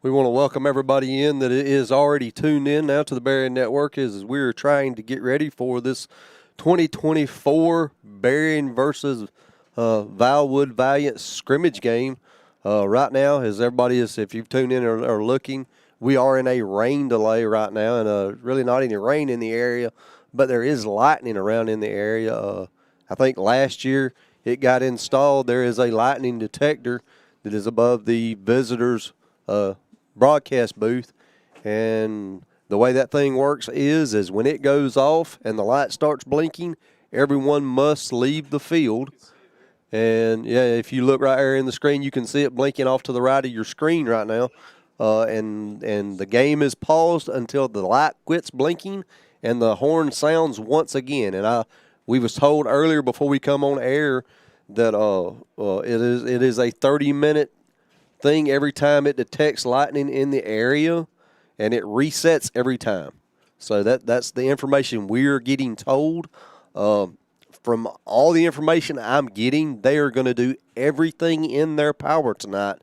We want to welcome everybody in that is already tuned in now to the Berrien Network as we're trying to get ready for this 2024 Berrien versus Valwood Valiant scrimmage game. Right now, as everybody is, if you've tuned in or looking, we are in a rain delay right now, and really not any rain in the area, but there is lightning around in the area. I think last year it got installed. There is a lightning detector that is above the visitors' broadcast booth, and the way that thing works is when it goes off and the light starts blinking, everyone must leave the field. And yeah, if you look right there in the screen, you can see it blinking off to the right of your screen right now. And the game is paused until the light quits blinking and the horn sounds once again. And we was told earlier before we come on air that it is a 30-minute thing every time it detects lightning in the area, and it resets every time. So that's the information we're getting told. From all the information I'm getting, they are going to do everything in their power tonight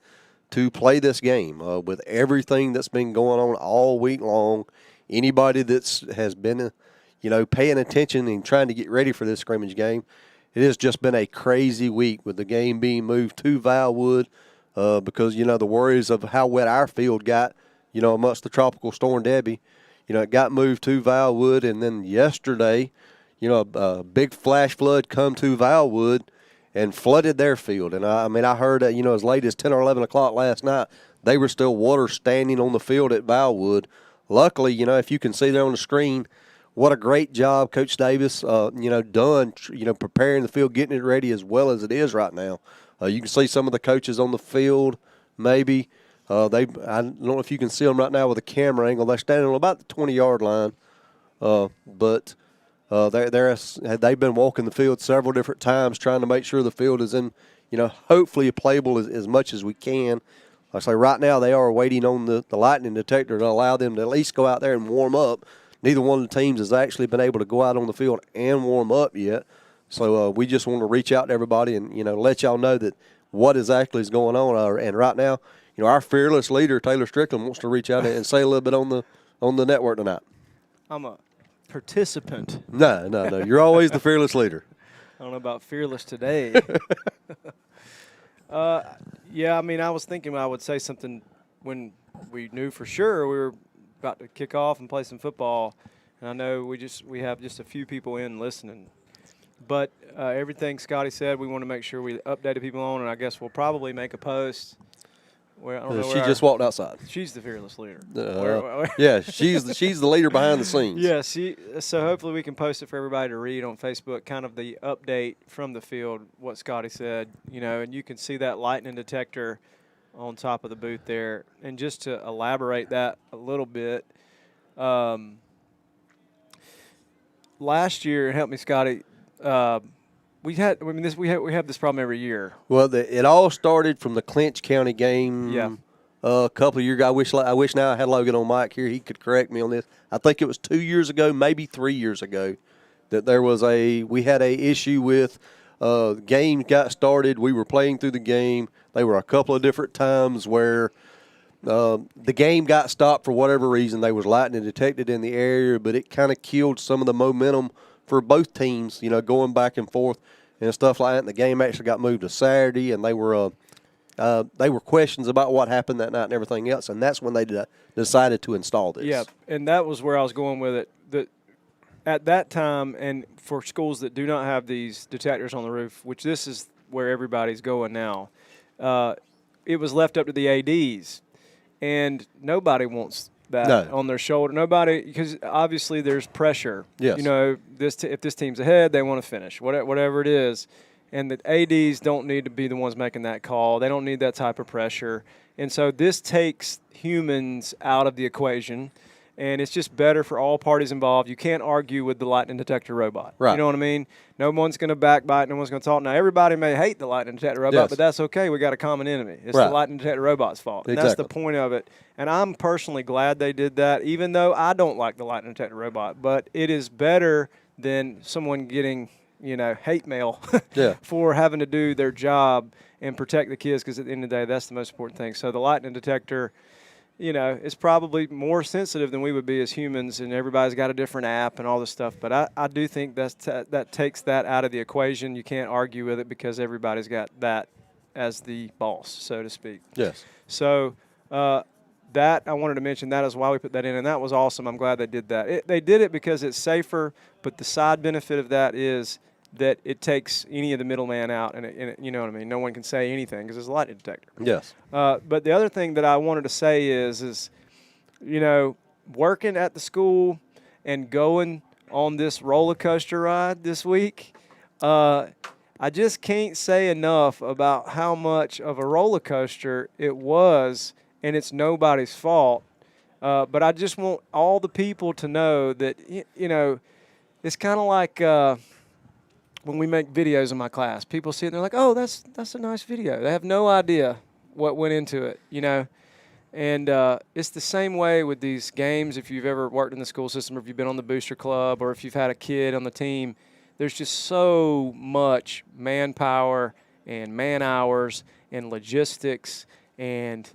to play this game. With everything that's been going on all week long, anybody has been, paying attention and trying to get ready for this scrimmage game, it has just been a crazy week with the game being moved to Valwood. Because, the worries of how wet our field got, amongst the Tropical Storm Debbie, it got moved to Valwood. And then yesterday, a big flash flood come to Valwood and flooded their field. And, I heard that, as late as 10 or 11 o'clock last night, they were still water standing on the field at Valwood. Luckily, if you can see there on the screen, what a great job Coach Davis, done, preparing the field, getting it ready as well as it is right now. You can see some of the coaches on the field, maybe. I don't know if you can see them right now with a camera angle. They're standing on about the 20-yard line. But they've been walking the field several different times trying to make sure the field is in, hopefully playable as much as we can. Like I say, right now they are waiting on the lightning detector to allow them to at least go out there and warm up. Neither one of the teams has actually been able to go out on the field and warm up yet. So we just want to reach out to everybody and, let y'all know that what exactly is going on. And right now, our fearless leader, Taylor Strickland, wants to reach out and say a little bit on the network tonight. I'm a participant. No. You're always the fearless leader. I don't know about fearless today. I was thinking I would say something when we knew for sure we were about to kick off and play some football. And I know we have just a few people in listening. But everything Scotty said, we want to make sure we updated people on, and I guess we'll probably make a post. She just walked outside. She's the fearless leader. Yeah, she's the leader behind the scenes. Yeah, so hopefully we can post it for everybody to read on Facebook, kind of the update from the field, what Scotty said, and you can see that lightning detector on top of the booth there. And just to elaborate that a little bit, last year, help me, Scotty, we have this problem every year. Well, it all started from the Clinch County game. Yeah. A couple of years ago. I wish now I had Logan on mic here. He could correct me on this. I think it was 2 years ago, maybe 3 years ago, that we had a issue with the game got started. We were playing through the game. There were a couple of different times where the game got stopped for whatever reason. There was lightning detected in the area, but it kind of killed some of the momentum for both teams, going back and forth and stuff like that. And the game actually got moved to Saturday, and they were questions about what happened that night and everything else, and that's when they decided to install this. Yeah, and that was where I was going with it. That at that time, and for schools that do not have these detectors on the roof, which this is where everybody's going now, it was left up to the ADs, and nobody wants that on their shoulder. Nobody, because obviously there's pressure. Yes. If this team's ahead, they want to finish, whatever it is. And the ADs don't need to be the ones making that call. They don't need that type of pressure. And so this takes humans out of the equation, and it's just better for all parties involved. You can't argue with the lightning detector robot. Right. You know what I mean? No one's going to backbite. No one's going to talk. Now, everybody may hate the lightning detector robot, but that's okay. We got a common enemy. It's the lightning detector robot's fault. And that's the point of it. And I'm personally glad they did that, even though I don't like the lightning detector robot. But it is better than someone getting, hate mail for having to do their job and protect the kids, because at the end of the day, that's the most important thing. So the lightning detector it's probably more sensitive than we would be as humans, and everybody's got a different app and all this stuff. But I do think that takes that out of the equation. You can't argue with it because everybody's got that as the boss, so to speak. Yes. So that I wanted to mention, that is why we put that in, and that was awesome. I'm glad they did that. They did it because it's safer, but the side benefit of that is that it takes any of the middleman out, and you know what I mean? No one can say anything because there's a lightning detector. Yes. But the other thing that I wanted to say is working at the school and going on this roller coaster ride this week, I just can't say enough about how much of a roller coaster it was, and it's nobody's fault. But I just want all the people to know that, it's kind of like when we make videos in my class. People see it and they're like, oh, that's a nice video. They have no idea what went into it, And it's the same way with these games. If you've ever worked in the school system, or if you've been on the booster club, or if you've had a kid on the team, there's just so much manpower and man hours and logistics, and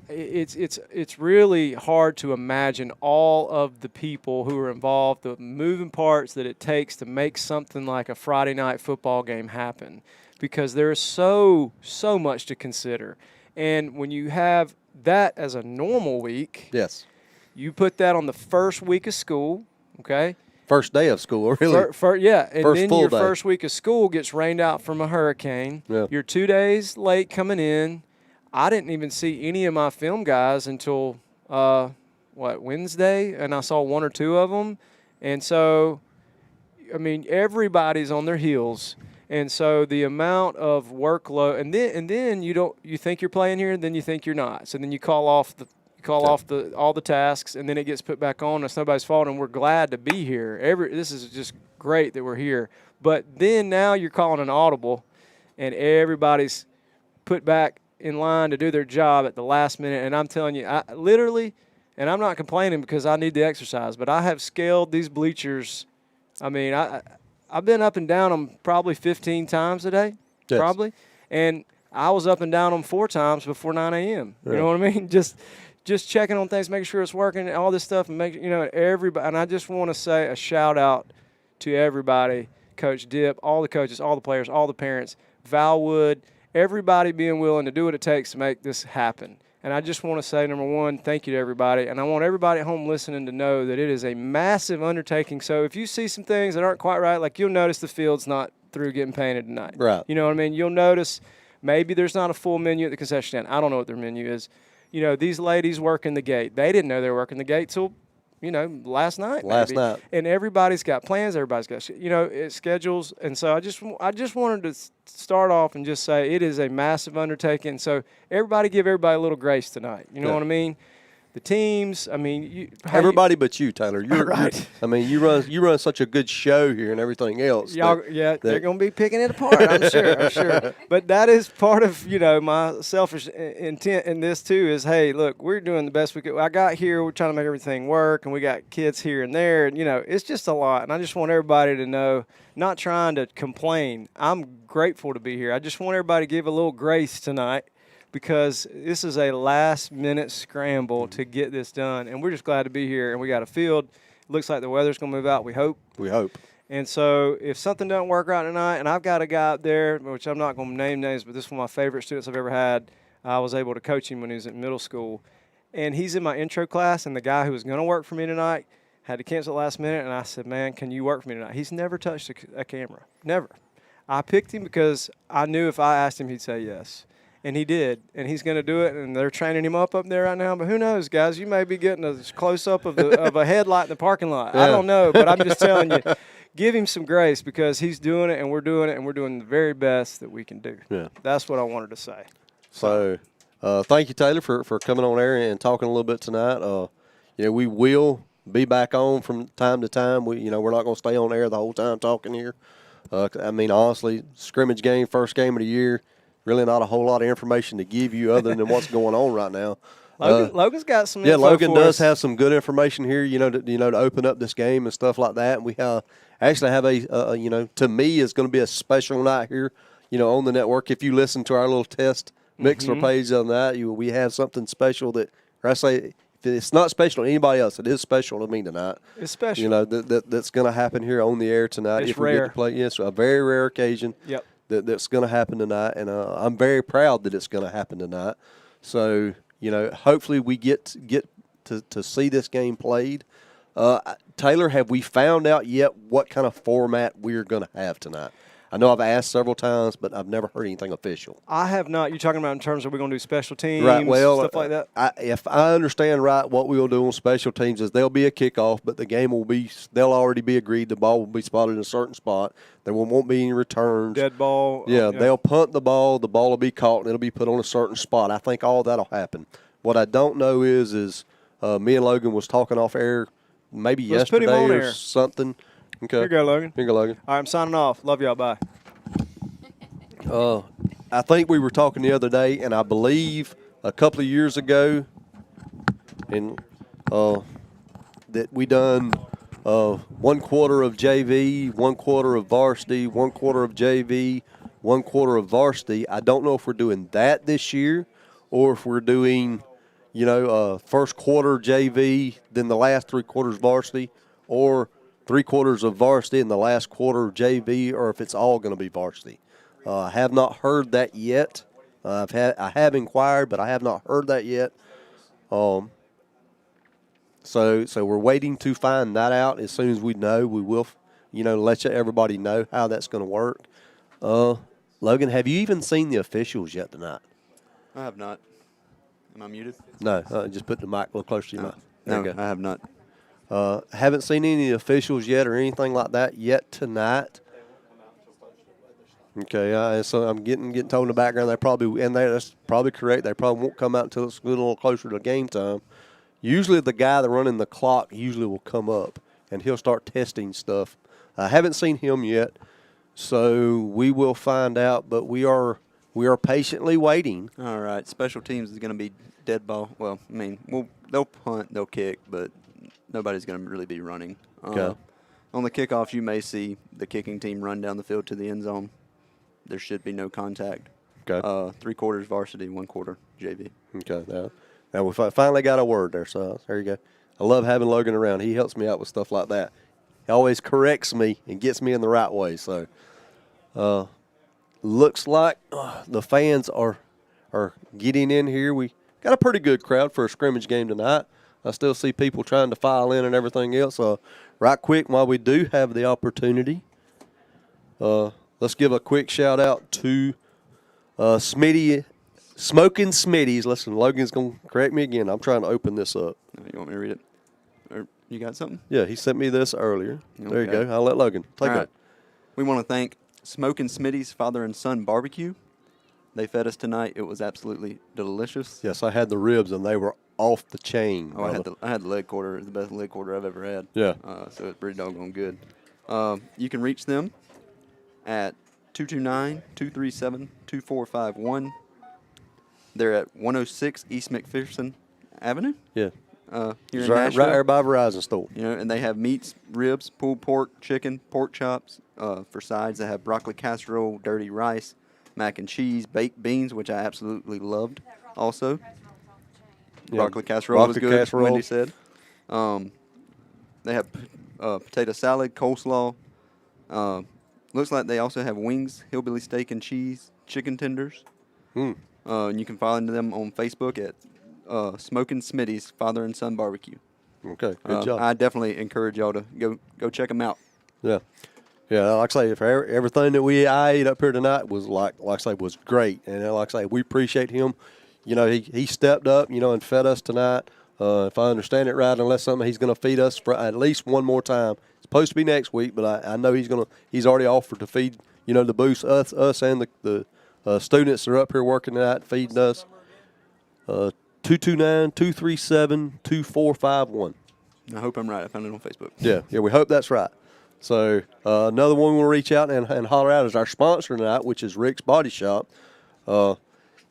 it's really hard to imagine all of the people who are involved, the moving parts that it takes to make something like a Friday night football game happen, because there is so much to consider. And when you have that as a normal week, yes, you put that on the first week of school, okay? First day of school, really. And first then full your day. First week of school gets rained out from a hurricane. Yeah. You're 2 days late coming in. I didn't even see any of my film guys until, Wednesday, and I saw one or two of them. And so, everybody's on their heels. And so the amount of workload, and then you think you're playing here, and then you think you're not. So then you call off all the tasks, and then it gets put back on. It's nobody's fault, and we're glad to be here. This is just great that we're here. But then now you're calling an audible, and everybody's put back in line to do their job at the last minute. And I'm telling you, I literally, and I'm not complaining because I need the exercise, but I have scaled these bleachers. I've been up and down them probably 15 times a day, yes. probably. And I was up and down them 4 times before 9 a.m. You know what I mean? Just checking on things, making sure it's working, all this stuff, and everybody. And I just want to say a shout out to everybody, Coach Dip, all the coaches, all the players, all the parents, Valwood, everybody being willing to do what it takes to make this happen. And I just want to say, number one, thank you to everybody. And I want everybody at home listening to know that it is a massive undertaking. So if you see some things that aren't quite right, like you'll notice the field's not through getting painted tonight. Right. You know what I mean? You'll notice maybe there's not a full menu at the concession stand. I don't know what their menu is. These ladies working the gate. They didn't know they were working the gate till, last night. And everybody's got plans. Everybody's got, schedules. And so I just wanted to start off and just say it is a massive undertaking. So everybody give everybody a little grace tonight. You know what I mean? The teams, everybody but you, Tyler. You're right. You run such a good show here and everything else. They're going to be picking it apart, I'm sure. But that is part of, my selfish intent in this too is, hey, look, we're doing the best we could. I got here, we're trying to make everything work, and we got kids here and there, and, it's just a lot. And I just want everybody to know, not trying to complain. I'm grateful to be here. I just want everybody to give a little grace tonight, because this is a last-minute scramble to get this done. And we're just glad to be here, and we got a field. It looks like the weather's going to move out, we hope. We hope. And so if something doesn't work out tonight, and I've got a guy up there, which I'm not going to name names, but this is one of my favorite students I've ever had. I was able to coach him when he was in middle school. And he's in my intro class, and the guy who was going to work for me tonight had to cancel last minute, and I said, man, can you work for me tonight? He's never touched a camera, never. I picked him because I knew if I asked him, he'd say yes. And he did, and he's going to do it, and they're training him up there right now. But who knows, guys? You may be getting a close-up of a headlight in the parking lot. Yeah. I don't know, but I'm just telling you, give him some grace, because he's doing it, and we're doing it, and we're doing the very best that we can do. Yeah. That's what I wanted to say. So thank you, Taylor, for coming on air and talking a little bit tonight. We will be back on from time to time. We're not going to stay on air the whole time talking here. Honestly, scrimmage game, first game of the year. Really not a whole lot of information to give you other than what's going on right now. Logan's got some info Logan does us. have some good information here, to open up this game and stuff like that. And we actually have to me, it's going to be a special night here, on the network. If you listen to our little test mixer page on that, we have something special that I say, if it's not special to anybody else, it is special to me tonight. It's special. You know, that's going to happen here on the air tonight. It's if we rare. get to play. Yes, a very rare occasion. Yep. That's going to happen tonight, and I'm very proud that it's going to happen tonight. So, you know, hopefully we get to see this game played. Taylor, have we found out yet what kind of format we're going to have tonight? I know I've asked several times, but I've never heard anything official. I have not. You're talking about in terms of we're going to do special teams, right? Well, stuff like that. If I understand right, what we will do on special teams is there'll be a kickoff, but the game will be they'll already be agreed. The ball will be spotted in a certain spot. There won't be any returns. Dead ball. Yeah, they'll punt the ball. The ball will be caught, and it'll be put on a certain spot. I think all that'll happen. What I don't know is me and Logan was talking off air maybe yesterday or something. Okay. Here you go, Logan. Here you go, Logan. All right, I'm signing off. Love y'all. Bye. I think we were talking the other day, and I believe a couple of years ago, and that we done 1 quarter of JV, 1 quarter of varsity, 1 quarter of JV, 1 quarter of varsity. I don't know if we're doing that this year, or if we're doing, you know, first quarter JV, then the last 3 quarters varsity, or 3 quarters of varsity and the last quarter of JV, or if it's all going to be varsity. I have not heard that yet. I have inquired, but I have not heard that yet. So we're waiting to find that out. As soon as we know, we will, you know, let everybody know how that's going to work. Logan, have you even seen the officials yet tonight? I have not. Am I muted? No, just put the mic a little closer to your mouth. No, I have not. Haven't seen any officials yet or anything like that yet tonight. Okay, so I'm getting told in the background that's probably correct. They probably won't come out until it's a little closer to game time. Usually the guy that's running the clock usually will come up, and he'll start testing stuff. I haven't seen him yet, so we will find out, but we are patiently waiting. All right, special teams is going to be dead ball. Well, I mean, they'll punt, they'll kick, but nobody's going to really be running. Okay. On the kickoffs, you may see the kicking team run down the field to the end zone. There should be no contact. Okay. 3 quarters varsity, 1 quarter JV. Okay. Now we finally got a word there, so there you go. I love having Logan around. He helps me out with stuff like that. He always corrects me and gets me in the right way. So, looks like the fans are getting in here. We got a pretty good crowd for a scrimmage game tonight. I still see people trying to file in and everything else. Right quick, while we do have the opportunity, let's give a quick shout out to Smitty, Smoking Smitty's. Listen, Logan's going to correct me again. I'm trying to open this up. You want me to read it? Or you got something? Yeah, he sent me this earlier. Okay. There you go. I'll let Logan take it. Right. We want to thank Smoking Smitty's Father and Son Barbecue. They fed us tonight. It was absolutely delicious. Yes, I had the ribs, and they were off the chain. Oh, I had the leg quarter. It's the best leg quarter I've ever had. Yeah. So it's pretty doggone good. You can reach them at 229-237-2451. They're at 106 East McPherson Avenue. Yeah. Here It's in right Nashville. there by Verizon store. You know, and they have meats, ribs, pulled pork, chicken, pork chops. For sides, they have broccoli casserole, dirty rice, mac and cheese, baked beans, which I absolutely loved. Also, broccoli casserole was good. Wendy said. They have potato salad, coleslaw. Looks like they also have wings, hillbilly steak and cheese, chicken tenders. And you can find them on Facebook at Smoking Smitty's Father and Son Barbecue. Okay, good job. I definitely encourage y'all to go check them out. Yeah. Yeah, like I say, everything that I ate up here tonight was like I say, was great. And like I say, we appreciate him. You know, he stepped up, you know, and fed us tonight. If I understand it right, unless something he's going to feed us for at least one more time. It's supposed to be next week, but I know he's already offered to feed, you know, the boost us and the students that are up here working tonight, feeding us. 229-237-2451. I hope I'm right. I found it on Facebook. Yeah, we hope that's right. So another one we'll reach out and holler out is our sponsor tonight, which is Rick's Body Shop. You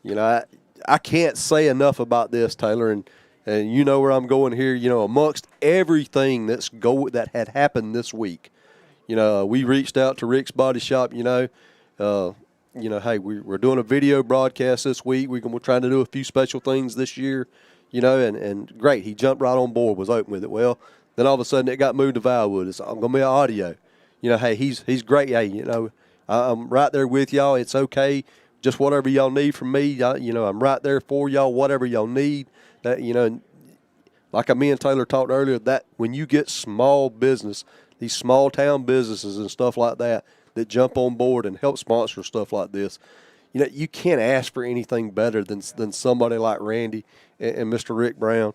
know, I can't say enough about this, Taylor, and you know where I'm going here. You know, amongst everything that had happened this week, you know, we reached out to Rick's Body Shop. You know, hey, we're doing a video broadcast this week. We're trying to do a few special things this year. and great. He jumped right on board, was open with it. Well, then all of a sudden it got moved to Valwood. It's going to be audio. Hey, he's great. Hey, I'm right there with y'all. It's okay. Just whatever y'all need from me, I'm right there for y'all, whatever y'all need. That, like me and Taylor talked earlier, that when you get small business, these small town businesses and stuff like that jump on board and help sponsor stuff like this, you can't ask for anything better than somebody like Randy and Mr. Rick Brown,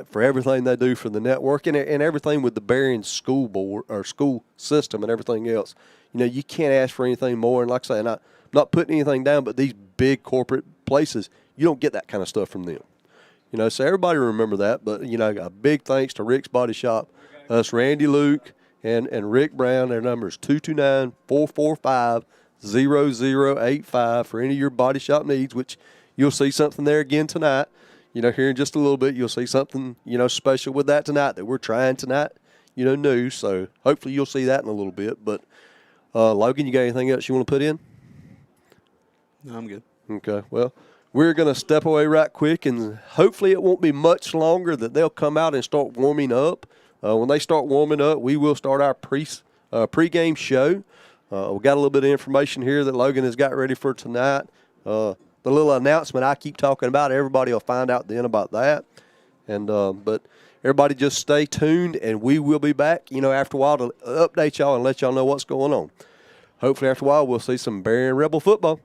for everything they do for the network and everything with the Berrien school board or school system and everything else. You can't ask for anything more. And like I say, and I'm not putting anything down, but these big corporate places, you don't get that kind of stuff from them. So everybody remember that. But, a big thanks to Rick's Body Shop, us Randy Luke and Rick Brown. Their number is 229-445-0085 for any of your body shop needs, which you'll see something there again tonight. Here in just a little bit, you'll see something, special with that tonight that we're trying tonight, new. So hopefully you'll see that in a little bit. But, Logan, you got anything else you want to put in? No, I'm good. Okay, well, we're going to step away right quick, and hopefully it won't be much longer that they'll come out and start warming up. When they start warming up, we will start our pregame show. We got a little bit of information here that Logan has got ready for tonight. The little announcement I keep talking about, everybody will find out then about that. And but everybody just stay tuned, and we will be back, after a while to update y'all and let y'all know what's going on. Hopefully after a while we'll see some Berrien Rebel football.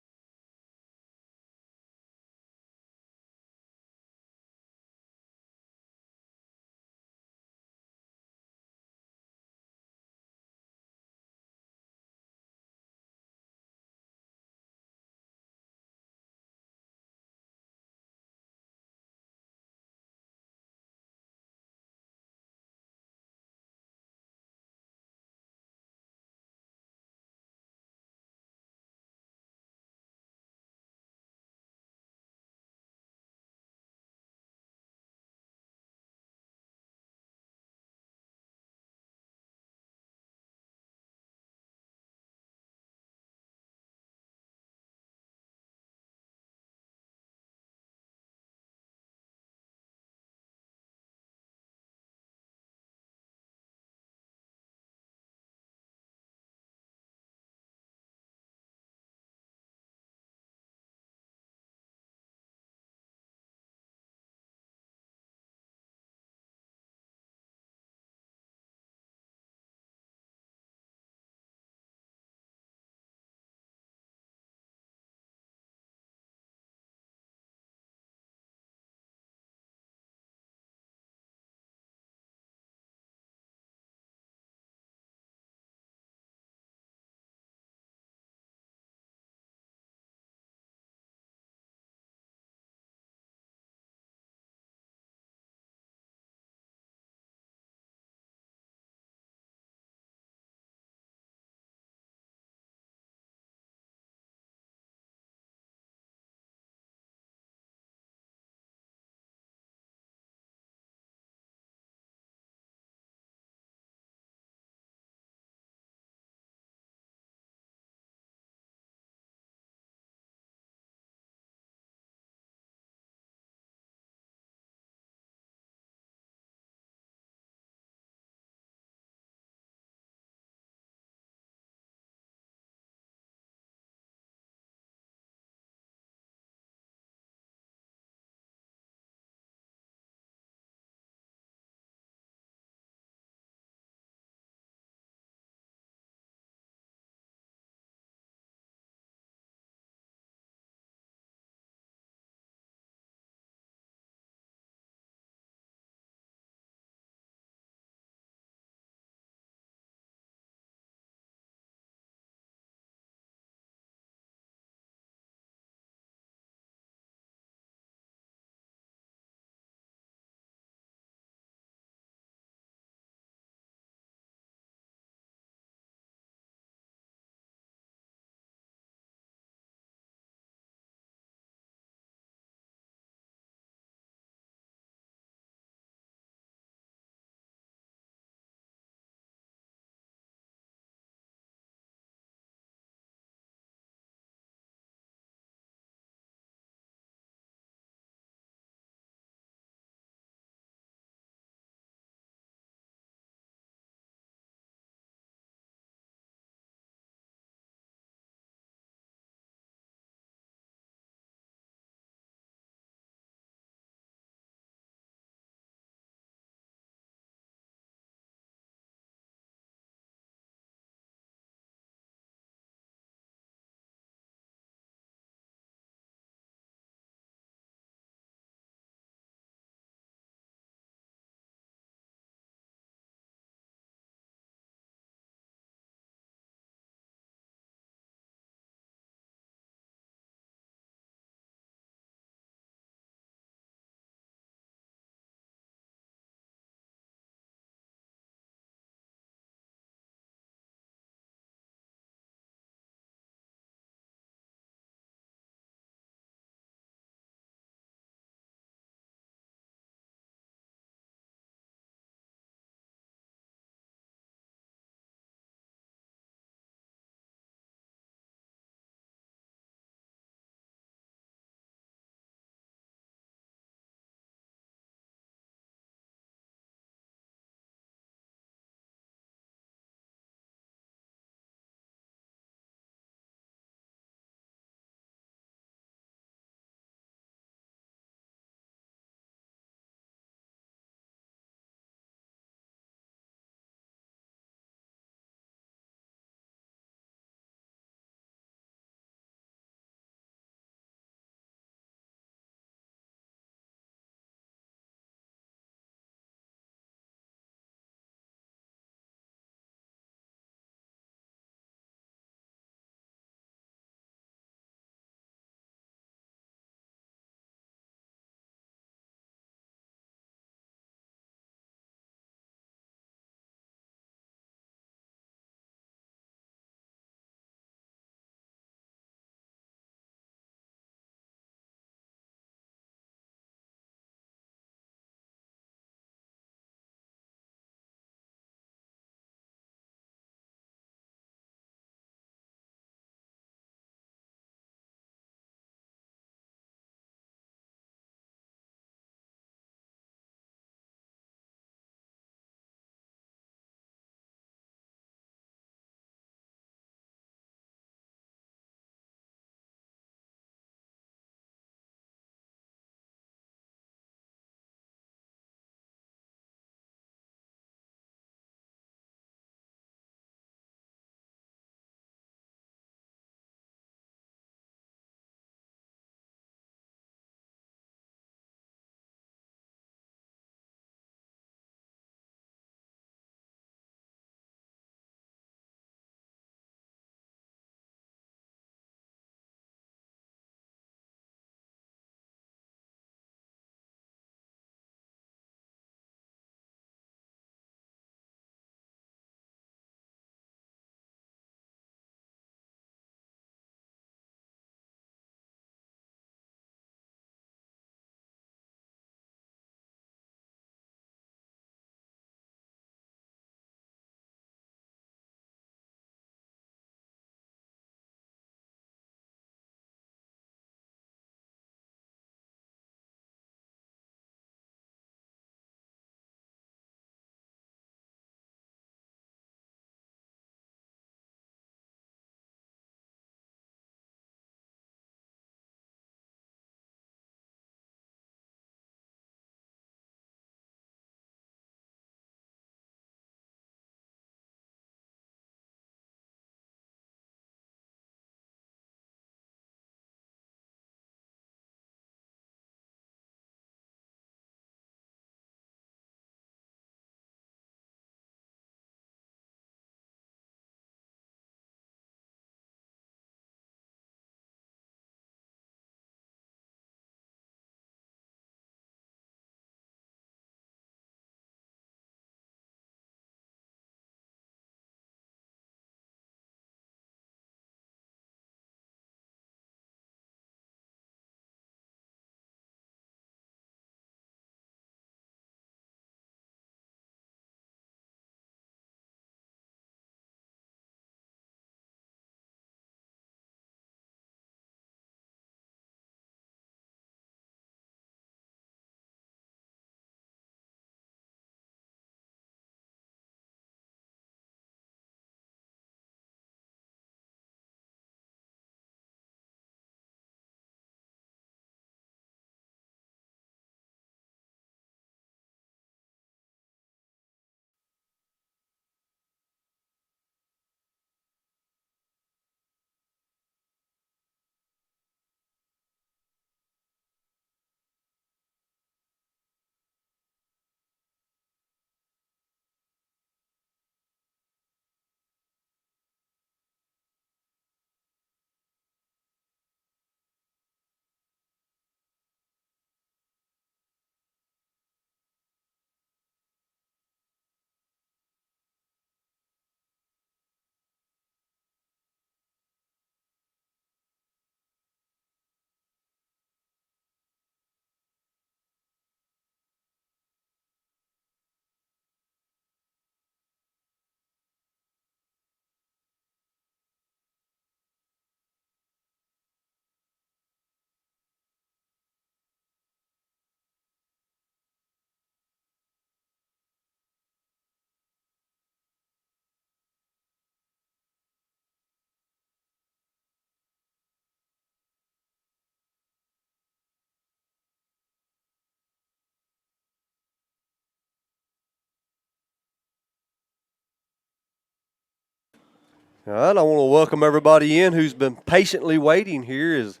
All right, I want to welcome everybody in who's been patiently waiting here as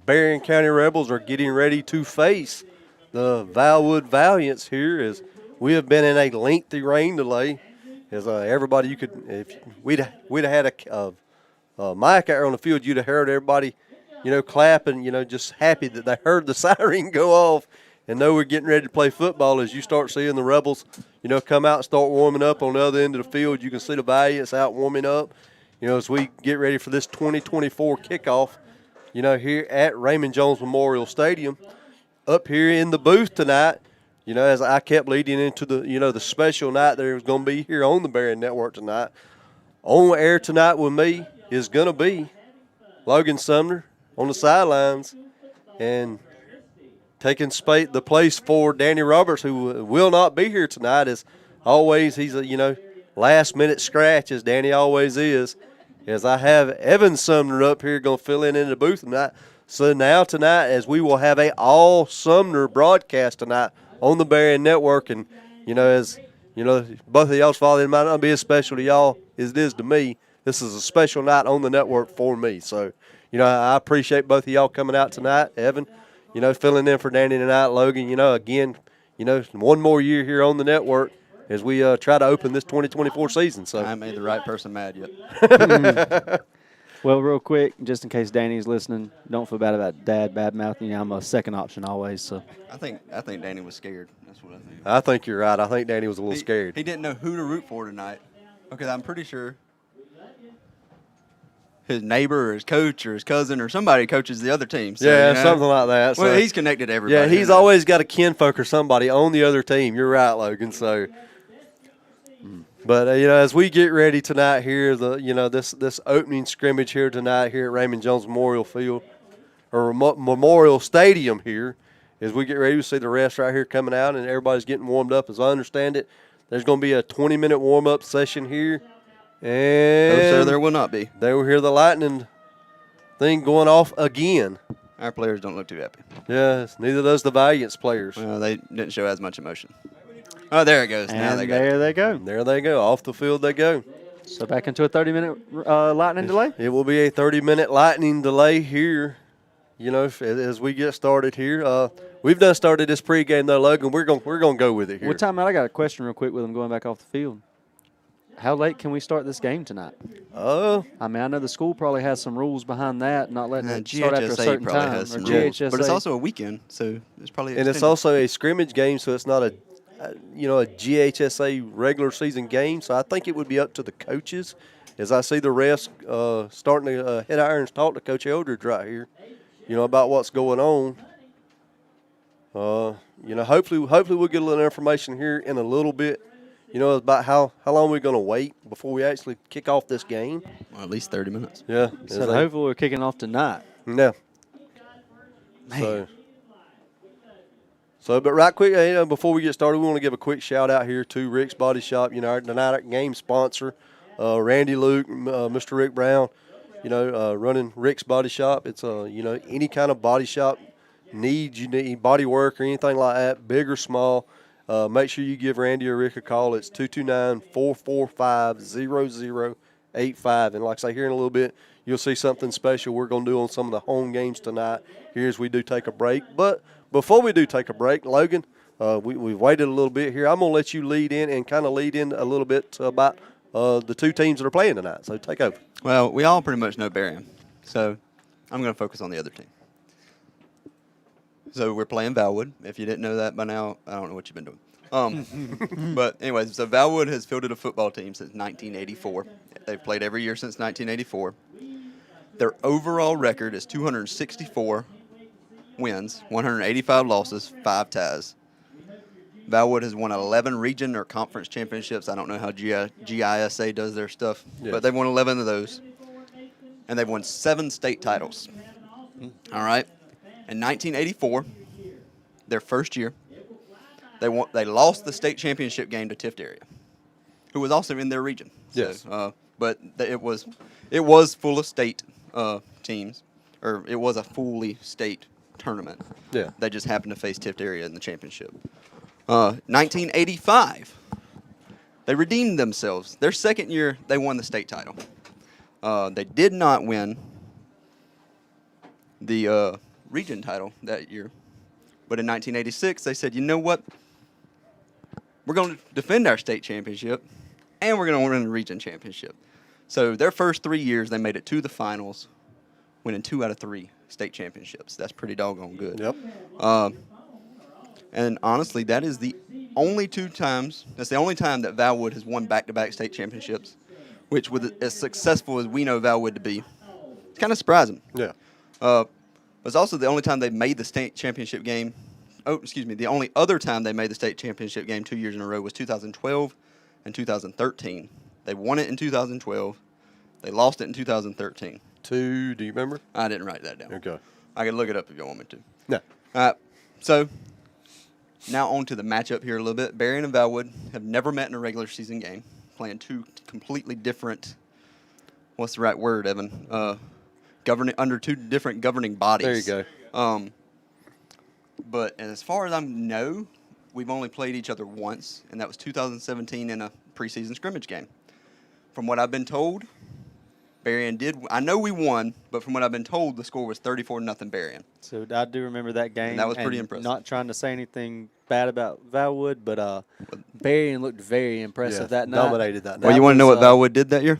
Berrien County Rebels are getting ready to face the Valwood Valiants here as we have been in a lengthy rain delay. As everybody, if we'd have had a mic out there on the field, you'd have heard everybody, clapping, just happy that they heard the siren go off and know we're getting ready to play football. As you start seeing the Rebels, come out and start warming up on the other end of the field, you can see the Valiants out warming up. As we get ready for this 2024 kickoff, here at Raymond Jones Memorial Stadium, up here in the booth tonight, as I kept leading into the, the special night that was going to be here on the Berrien Network tonight. On air tonight with me is going to be Logan Sumner on the sidelines and taking the place for Danny Roberts, who will not be here tonight. As always, he's a, last-minute scratch, as Danny always is. As I have Evan Sumner up here going to fill in the booth tonight. So now tonight, as we will have a all Sumner broadcast tonight on the Berrien Network, and as both of y'all's father, it might not be as special to y'all as it is to me. This is a special night on the network for me. So, I appreciate both of y'all coming out tonight. Evan, filling in for Danny tonight. Logan, again, one more year here on the network as we try to open this 2024 season. So I made the right person mad yet. Well, real quick, just in case Danny's listening, don't feel bad about Dad bad-mouthing you. I'm a second option always. So I think Danny was scared. That's what I think. I think you're right. I think Danny was a little scared. He didn't know who to root for tonight, because I'm pretty sure his neighbor or his coach or his cousin or somebody coaches the other team. So, something like that. Well, so, he's connected to everybody. Yeah, he's always got a kinfolk or somebody on the other team. You're right, Logan. So, but as we get ready tonight here, this opening scrimmage here tonight here at Raymond Jones Memorial Field or Memorial Stadium here, as we get ready to see the refs right here coming out and everybody's getting warmed up. As I understand it, there's going to be a 20-minute warm-up session here. And no, sir, there will not be. They will hear the lightning thing going off again. Our players don't look too happy. Yes, neither does the Valiants players. Well, they didn't show as much emotion. Oh, there it goes. Now and they there they go. There they go. Off the field they go. So back into a 30-minute lightning delay? It will be a 30-minute lightning delay here, as we get started here. We've done started this pregame, though, Logan. We're gonna go with it here. What time out? I got a question real quick with them going back off the field. How late can we start this game tonight? I know the school probably has some rules behind that, not letting it start after a certain time. Has some rules. But it's also a weekend, so it's probably and it's also a scrimmage game, so it's not a GHSA regular season game. So I think it would be up to the coaches. As I see the refs starting to head out and talk to Coach Eldridge right here, about what's going on. Hopefully we'll get a little information here in a little bit. About how long we're going to wait before we actually kick off this game. Well, at least 30 minutes. Yeah. So hopefully we're kicking off tonight. Yeah. Man. So, but right quick, before we get started, we want to give a quick shout out here to Rick's Body Shop. Our tonight game sponsor, Randy Luke, Mr. Rick Brown. Running Rick's Body Shop. It's any kind of body shop needs you need, body work or anything like that, big or small. Make sure you give Randy or Rick a call. It's 229-445-0085. And like I say, here in a little bit, you'll see something special we're going to do on some of the home games tonight here as we do take a break. But before we do take a break, Logan, we've waited a little bit here. I'm going to let you lead in and kind of lead in a little bit about the two teams that are playing tonight. So take over. Well, we all pretty much know Berrien, so I'm going to focus on the other team. So we're playing Valwood. If you didn't know that by now, I don't know what you've been doing. But anyways, so Valwood has fielded a football team since 1984. They've played every year since 1984. Their overall record is 264 wins, 185 losses, 5 ties. Valwood has won 11 region or conference championships. I don't know how GISA does their stuff, but they've won 11 of those. And they've won 7 state titles. All right. In 1984, their first year, they lost the state championship game to Tift area, who was also in their region. Yes. So, but it was full of state teams, or it was a fully state tournament. Yeah. They just happened to face Tift area in the championship. 1985, they redeemed themselves. Their second year, they won the state title. They did not win the region title that year. But in 1986, they said, you know what? We're going to defend our state championship, and we're going to win the region championship. So their first 3 years, they made it to the finals, winning 2 out of 3 state championships. That's pretty doggone good. Yep. And honestly, that is the only 2 times. That's the only time that Valwood has won back-to-back state championships, which, with as successful as we know Valwood to be, it's kind of surprising. Yeah. It's also the only time they made the state championship game. The only other time they made the state championship game 2 years in a row was 2012 and 2013. They won it in 2012. They lost it in 2013. Do you remember? I didn't write that down. Okay. I can look it up if you want me to. No. So now on to the matchup here a little bit. Berrien and Valwood have never met in a regular season game, playing 2 completely different, what's the right word, Evan? Under 2 different governing bodies. There you go. But as far as I know, we've only played each other once, and that was 2017 in a preseason scrimmage game. From what I've been told, Berrien did. I know we won, but from what I've been told, the score was 34-0 Berrien. So I do remember that game. And that was pretty impressive. Not trying to say anything bad about Valwood, but Berrien looked very impressive that night. Dominated that night. Well, you want to know what Valwood did that year?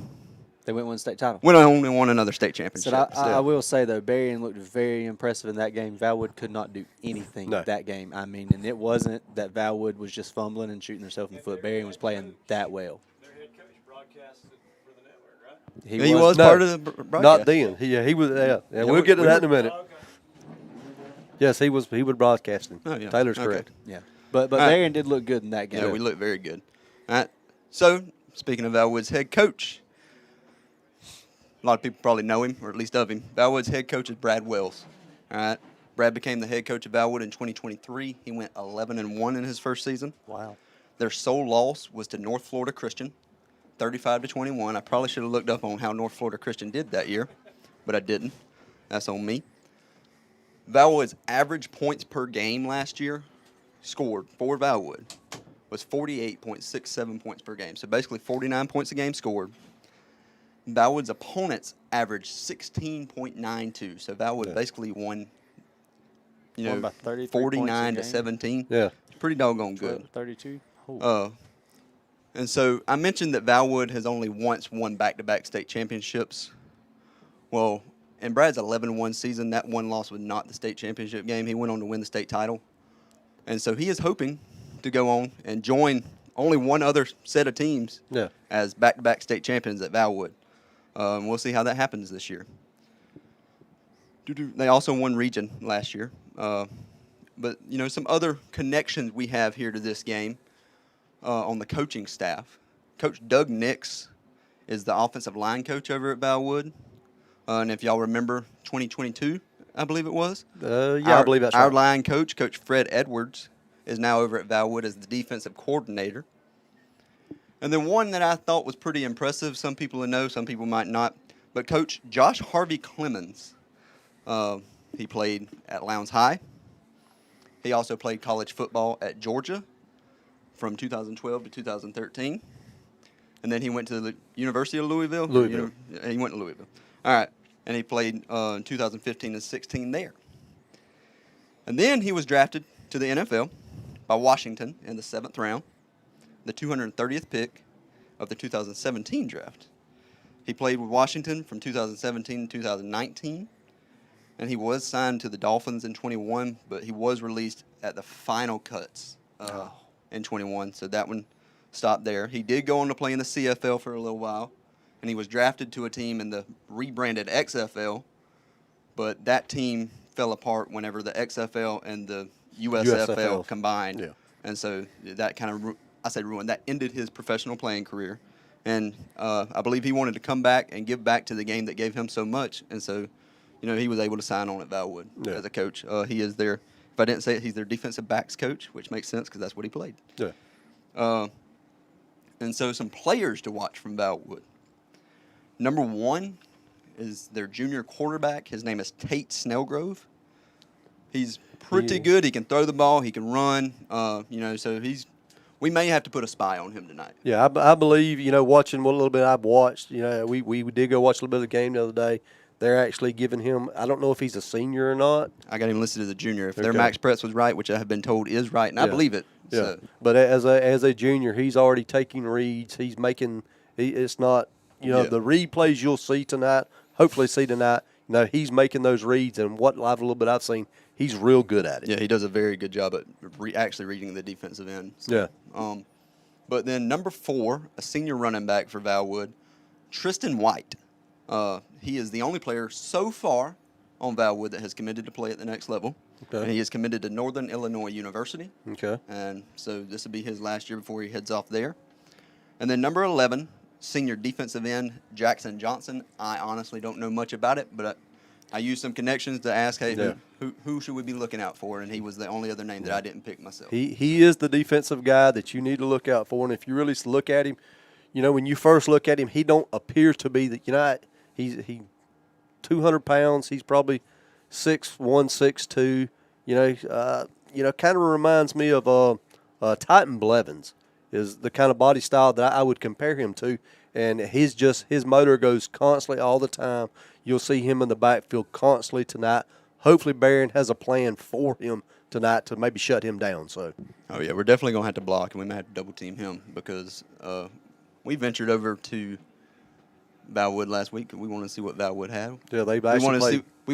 They went 1 state title. We only won another state championship. So I will say, though, Berrien looked very impressive in that game. Valwood could not do anything that game. I mean, and it wasn't that Valwood was just fumbling and shooting herself in the foot. Berrien was playing that well. Their head coach broadcasted for the network, right? He was part of the broadcast. Not then. He was. Yeah, we'll get to that in a minute. Okay. Yes, he was broadcasting. Oh, yeah. Taylor's Okay. correct. Yeah. But Berrien did look good in that game. Yeah, we looked very good. All right. So, speaking of Valwood's head coach, a lot of people probably know him, or at least of him. Valwood's head coach is Brad Wells. All right. Brad became the head coach of Valwood in 2023. He went 11-1 in his first season. Wow. Their sole loss was to North Florida Christian, 35-21. I probably should have looked up on how North Florida Christian did that year, but I didn't. That's on me. Valwood's average points per game last year scored for Valwood was 48.67 points per game. So basically 49 points a game scored. Valwood's opponents averaged 16.92. So Valwood basically won, Won by 33 49 to points a game. 17. Yeah. It's pretty doggone 12 good. to 32. And so I mentioned that Valwood has only once won back-to-back state championships. Well, in Brad's 11-1 season, that one loss was not the state championship game. He went on to win the state title. And so he is hoping to go on and join only one other set of teams as back-to-back state champions at Valwood. We'll see how that happens this year. They also won region last year. But, some other connections we have here to this game on the coaching staff. Coach Doug Nix is the offensive line coach over at Valwood. And if y'all remember 2022, I believe it was. I believe that's right. Our line coach, Coach Fred Edwards, is now over at Valwood as the defensive coordinator. And then one that I thought was pretty impressive, some people will know, some people might not, but Coach Josh Harvey Clemens, he played at Lowndes High. He also played college football at Georgia from 2012 to 2013. And then he went to the University of Louisville. He went to Louisville. All right. And he played in 2015 and 16 there. And then he was drafted to the NFL by Washington in the 7th round, the 230th pick of the 2017 draft. He played with Washington from 2017 to 2019, and he was signed to the Dolphins in 21, but he was released at the final cuts in 21, so that one stopped there. He did go on to play in the CFL for a little while, and he was drafted to a team in the rebranded XFL, but that team fell apart whenever the XFL and the USFL combined. Yeah. And so that kind of, ruined. That ended his professional playing career. And I believe he wanted to come back and give back to the game that gave him so much. And so, he was able to sign on at Valwood as a coach. He is their, if I didn't say it, he's their defensive backs coach, which makes sense because that's what he played. Yeah. And so some players to watch from Valwood. Number 1 is their junior quarterback. His name is Tate Snellgrove. He's pretty good. He can throw the ball. He can run. So he's we may have to put a spy on him tonight. Yeah, I believe, watching what little bit I've watched, we did go watch a little bit of the game the other day. They're actually giving him, I don't know if he's a senior or not. I got him listed as a junior. If their Max Pretz was right, which I have been told is right, and I believe it. Yeah. So. But as a junior, he's already taking reads. He's making, it's not, the read plays you'll see tonight, hopefully see tonight, he's making those reads, and what little bit I've seen, he's real good at it. Yeah, he does a very good job at actually reading the defensive end. So, yeah. But then number 4, a senior running back for Valwood, Tristan White. He is the only player so far on Valwood that has committed to play at the next level. Okay. And he is committed to Northern Illinois University. Okay. And so this will be his last year before he heads off there. And then number 11, senior defensive end, Jackson Johnson. I honestly don't know much about it, but I used some connections to ask, hey, who should we be looking out for? And he was the only other name that I didn't pick myself. He is the defensive guy that you need to look out for. And if you really look at him, when you first look at him, he don't appear to be he 200 pounds. He's probably 6'1", 6'2". Kind of reminds me of Titan Blevins is the kind of body style that I would compare him to. And his motor goes constantly all the time. You'll see him in the backfield constantly tonight. Hopefully Berrien has a plan for him tonight to maybe shut him down. So. Oh, yeah, we're definitely going to have to block, and we may have to double-team him because we ventured over to Valwood last week. We want to see what Valwood had. Yeah, we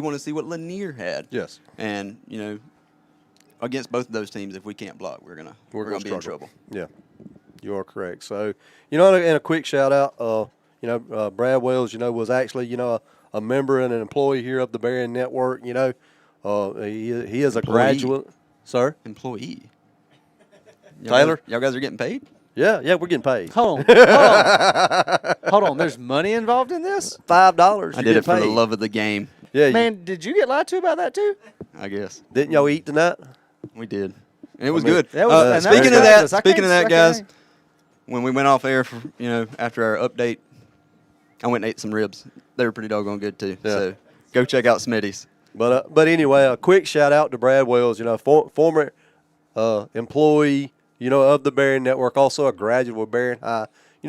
want to see what Lanier had. Yes. And, against both of those teams, if we can't block, we're gonna be in trouble. Yeah, you are correct. So, and a quick shout out, Brad Wells, was actually, a member and an employee here of the Berrien Network. He is a graduate, sir. Employee. Taylor, y'all guys are getting paid? Yeah, we're getting paid. Hold on. There's money involved in this? $5. I did it for the love of the game. Yeah, man. Did you get lied to about that too? I guess. Didn't y'all eat tonight? We did, and it was good. Speaking of that, guys, when we went off air for after our update, I went and ate some ribs. They were pretty doggone good too. Yeah. So go check out Smitty's. But anyway, a quick shout out to Brad Wells. Former employee. Of the Berrien Network, also a graduate of Berrien High.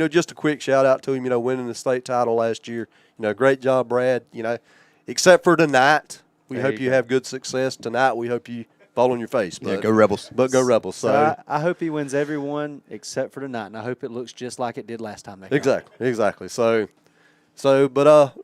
Just a quick shout out to him. Winning the state title last year. Great job, Brad. Except for tonight, we hope you have good success tonight. We hope you fall on your face. But, go Rebels. But go Rebels. So I hope he wins every one except for tonight, and I hope it looks just like it did last time. Exactly. So,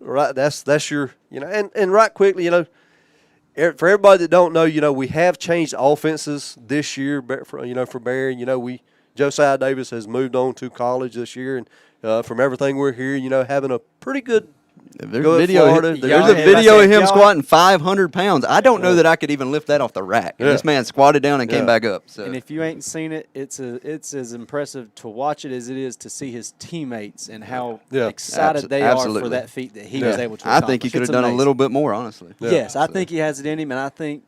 right. That's your. And right quickly, for everybody that don't know, we have changed offenses this year. For Berrien, Josiah Davis has moved on to college this year, and from everything we're hearing, having a pretty good. There's a video of him squatting 500 pounds. I don't know that I could even lift that off the rack. Yeah. This man squatted down and came back up. So. And if you ain't seen it, it's as impressive to watch it as it is to see his teammates and how excited they are for that feat that he was able to accomplish. I think he could have done a little bit more, honestly. Yeah. Yes, I think he has it in him, and I think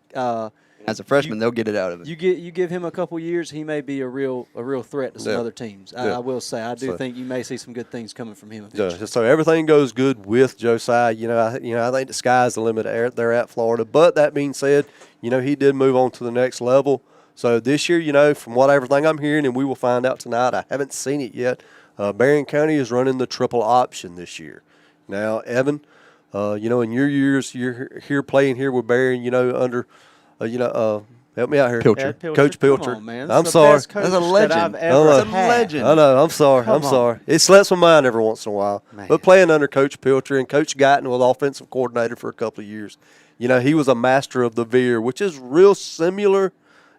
as a freshman, they'll get it out of him. You give him a couple years, he may be a real threat to some other teams. I will say, I do think you may see some good things coming from him eventually. So everything goes good with Josiah. I think the sky's the limit there at Florida. But that being said, he did move on to the next level. So this year, from everything I'm hearing, and we will find out tonight, I haven't seen it yet. Berrien County is running the triple option this year. Now, Evan, in your years, you're here playing here with Berrien, under. Help me out here. Coach Pilcher. On, man. I'm sorry. That's a legend. That's a legend. I know. I'm sorry. I'm sorry. It slips my mind every once in a while. Man. But playing under Coach Pilcher, and Coach Guyton was offensive coordinator for a couple of years. He was a master of the veer, which is real similar.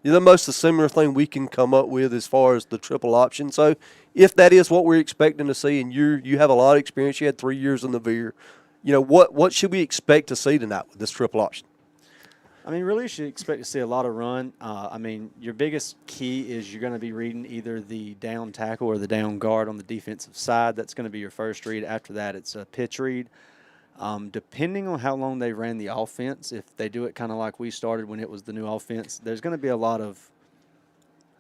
The most similar thing we can come up with as far as the triple option. So if that is what we're expecting to see, and you have a lot of experience, you had 3 years in the veer, what should we expect to see tonight with this triple option? Really, you should expect to see a lot of run. Your biggest key is you're going to be reading either the down tackle or the down guard on the defensive side. That's going to be your first read. After that, it's a pitch read. Depending on how long they ran the offense, if they do it kind of like we started when it was the new offense, there's going to be a lot of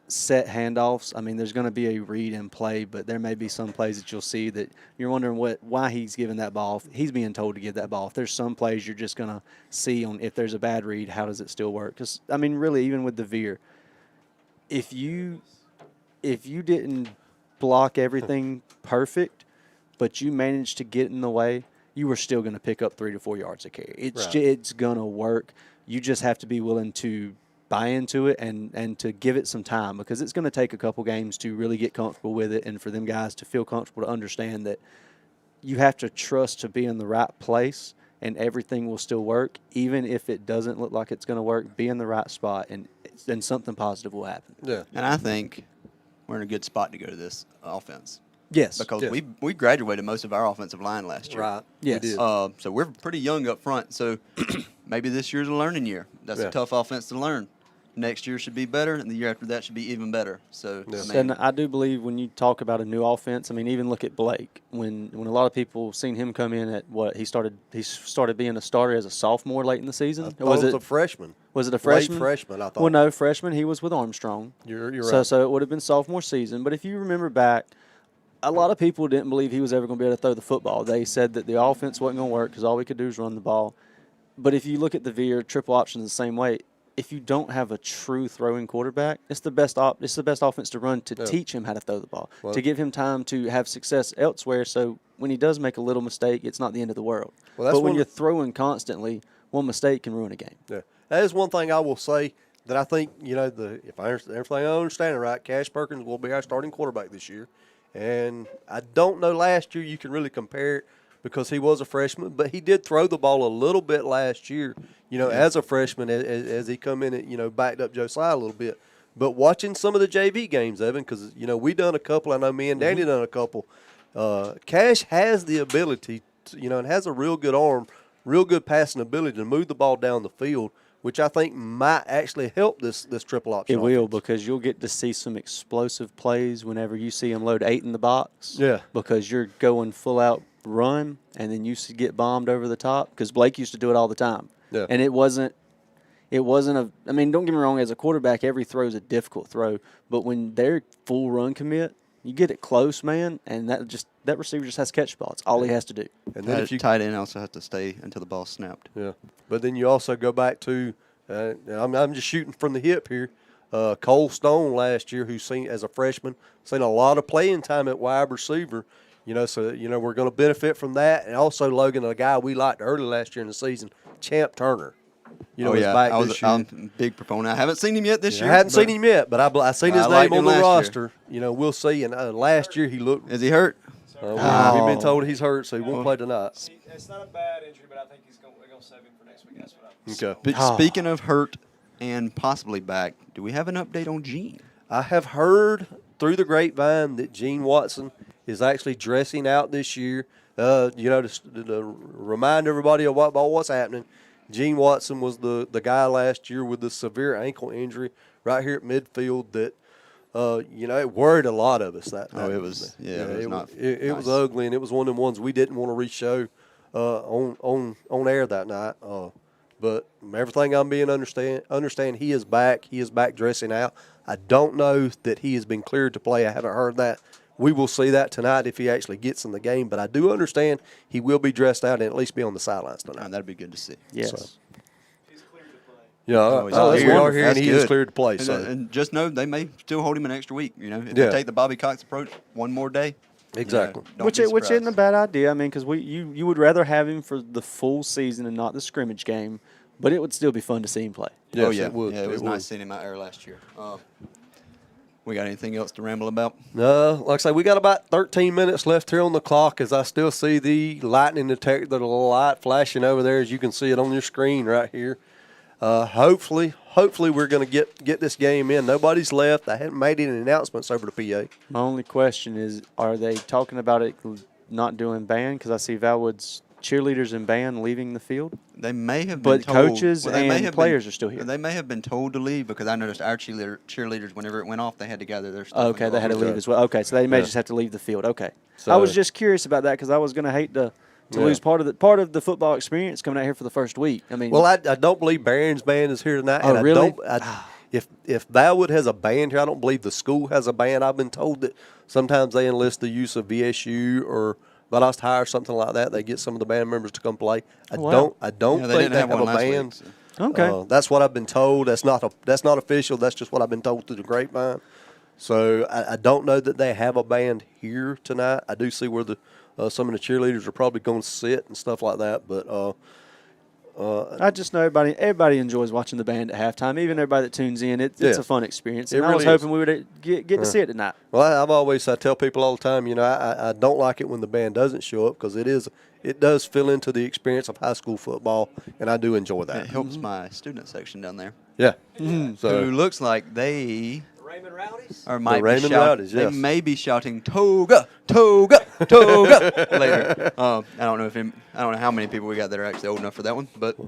set handoffs. There's going to be a read and play, but there may be some plays that you'll see that you're wondering why he's giving that ball. He's being told to give that ball. If there's some plays you're just going to see on if there's a bad read, how does it still work? Because, really, even with the veer, if you if you didn't block everything perfect, but you managed to get in the way, you were still going to pick up 3 to 4 yards a carry. It's going to work. You just have to be willing to buy into it and to give it some time, because it's going to take a couple games to really get comfortable with it and for them guys to feel comfortable to understand that you have to trust to be in the right place and everything will still work. Even if it doesn't look like it's going to work, be in the right spot and then something positive will happen. Yeah. And I think we're in a good spot to go to this offense. Yes. Because we graduated most of our offensive line last year. Right. Yes. We did. So we're pretty young up front. So maybe this year's a learning year. That's a tough offense to learn. Next year should be better, and the year after that should be even better. So, and I do believe when you talk about a new offense, I mean, even look at Blake. When a lot of people seen him come in at he started being a starter as a sophomore late in the season. Or was it a freshman? Was it a freshman? Late freshman, I thought. Well, no, freshman. He was with Armstrong. You're right. So it would have been sophomore season. But if you remember back, a lot of people didn't believe he was ever going to be able to throw the football. They said that the offense wasn't going to work because all we could do is run the ball. But if you look at the veer triple options the same way, if you don't have a true throwing quarterback, it's the best offense to run to teach him how to throw the ball, to give him time to have success elsewhere. So when he does make a little mistake, it's not the end of the world. But when you're throwing constantly, one mistake can ruin a game. Yeah, that is one thing I will say that I think, if I understand everything I understand it right, Cash Perkins will be our starting quarterback this year. And I don't know last year you can really compare it because he was a freshman, but he did throw the ball a little bit last year, as a freshman as he come in and, backed up Josiah a little bit. But watching some of the JV games, Evan, because, we done a couple. I know me and Danny done a couple. Cash has the ability to, and has a real good arm, real good passing ability to move the ball down the field, which I think might actually help this triple option. It will, because you'll get to see some explosive plays whenever you see him load 8 in the box. Yeah. Because you're going full out run, and then you get bombed over the top, because Blake used to do it all the time. Yeah. And it wasn't I mean, don't get me wrong, as a quarterback, every throw is a difficult throw, but when they're full run commit, you get it close, man, and that receiver just has to catch the ball. It's all he has to do. And then if you tight end also have to stay until the ball's snapped. Yeah. But then you also go back to I'm just shooting from the hip here. Cole Stone last year, who's seen as a freshman, seen a lot of playing time at wide receiver. So we're going to benefit from that, and also Logan, a guy we liked early last year in the season, Champ Turner. Is back this year. I'm a big proponent. I haven't seen him yet this year. I haven't seen him yet, but I seen his name on the roster. We'll see. And last year he looked. Is he hurt? We've been told he's hurt, so he won't play tonight. It's not a bad injury, but I think we're going to save him for next week. That's what Okay. Speaking of hurt and possibly back, do we have an update on Gene? I have heard through the grapevine that Gene Watson is actually dressing out this year. To remind everybody of what's happening. Gene Watson was the guy last year with the severe ankle injury right here at midfield that, it worried a lot of us. It was ugly, and it was one of the ones we didn't want to re-show on air that night. But everything I'm being understand he is back. He is back dressing out. I don't know that he has been cleared to play. I haven't heard that. We will see that tonight if he actually gets in the game. But I do understand he will be dressed out and at least be on the sidelines tonight. That'd be good to see. Yes. So. He's cleared to play. Yeah, we are here, and he is cleared to play. And just know they may still hold him an extra week. If they take the Bobby Cox approach one more day. Exactly. Which isn't a bad idea. I mean, because you would rather have him for the full season and not the scrimmage game, but it would still be fun to see him play. Yes, it would. Yeah, it was nice seeing him out there last year. We got anything else to ramble about? No, like I say, we got about 13 minutes left here on the clock as I still see the lightning detector, the little light flashing over there as you can see it on your screen right here. Hopefully we're going to get this game in. Nobody's left. I haven't made any announcements over to PA. My only question is, are they talking about it not doing band? Because I see Valwood's cheerleaders and band leaving the field. They may have been but told. Coaches and players are still here. They may have been told to leave because I noticed our cheerleaders, whenever it went off, they had to gather their stuff. Okay, they had to leave as well. Okay, so they may just have to leave the field. Okay. So, I was just curious about that because I was going to hate to lose part of the football experience coming out here for the first week. I mean, I don't believe Berrien's band is here tonight. Oh, and really? If Valwood has a band here, I don't believe the school has a band. I've been told that sometimes they enlist the use of VSU or Valdosta High or something like that. They get some of the band members to come play. I don't think they have a band. Week, so. Okay. That's what I've been told. That's not official. That's just what I've been told through the grapevine. So I don't know that they have a band here tonight. I do see where the some of the cheerleaders are probably going to sit and stuff like that. But I just know everybody enjoys watching the band at halftime. Even everybody that tunes in, it's a fun experience. And it I was really hoping we would get to see it tonight. Well, I tell people all the time, I don't like it when the band doesn't show up because it does fill into the experience of high school football, and I do enjoy that. It helps my student section down there. Yeah. So who looks like they Raymond Rowdies? or might Raymond be shouting, Rowdies, yes. They may be shouting toga, toga, toga later. I don't know how many people we got that are actually old enough for that one, but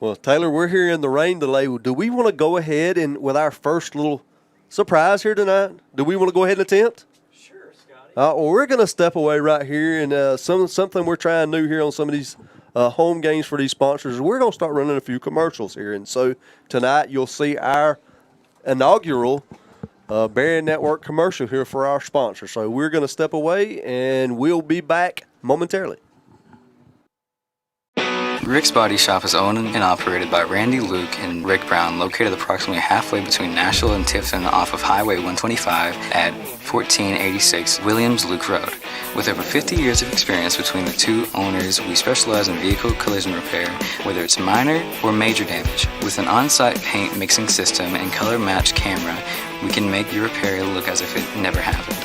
Well, Taylor, we're here in the rain delay. Do we want to go ahead and with our first little surprise here tonight? Do we want to go ahead and attempt? Sure, Scotty. Well, we're going to step away right here, and something we're trying new here on some of these home games for these sponsors. We're going to start running a few commercials here, and so tonight you'll see our inaugural Berrien Network commercial here for our sponsor. So we're going to step away, and we'll be back momentarily. Rick's Body Shop is owned and operated by Randy Luke and Rick Brown, located approximately halfway between Nashville and Tifton off of Highway 125 at 1486 Williams Luke Road. With over 50 years of experience between the two owners, we specialize in vehicle collision repair, whether it's minor or major damage. With an on-site paint mixing system and color match camera, we can make your repair look as if it never happened.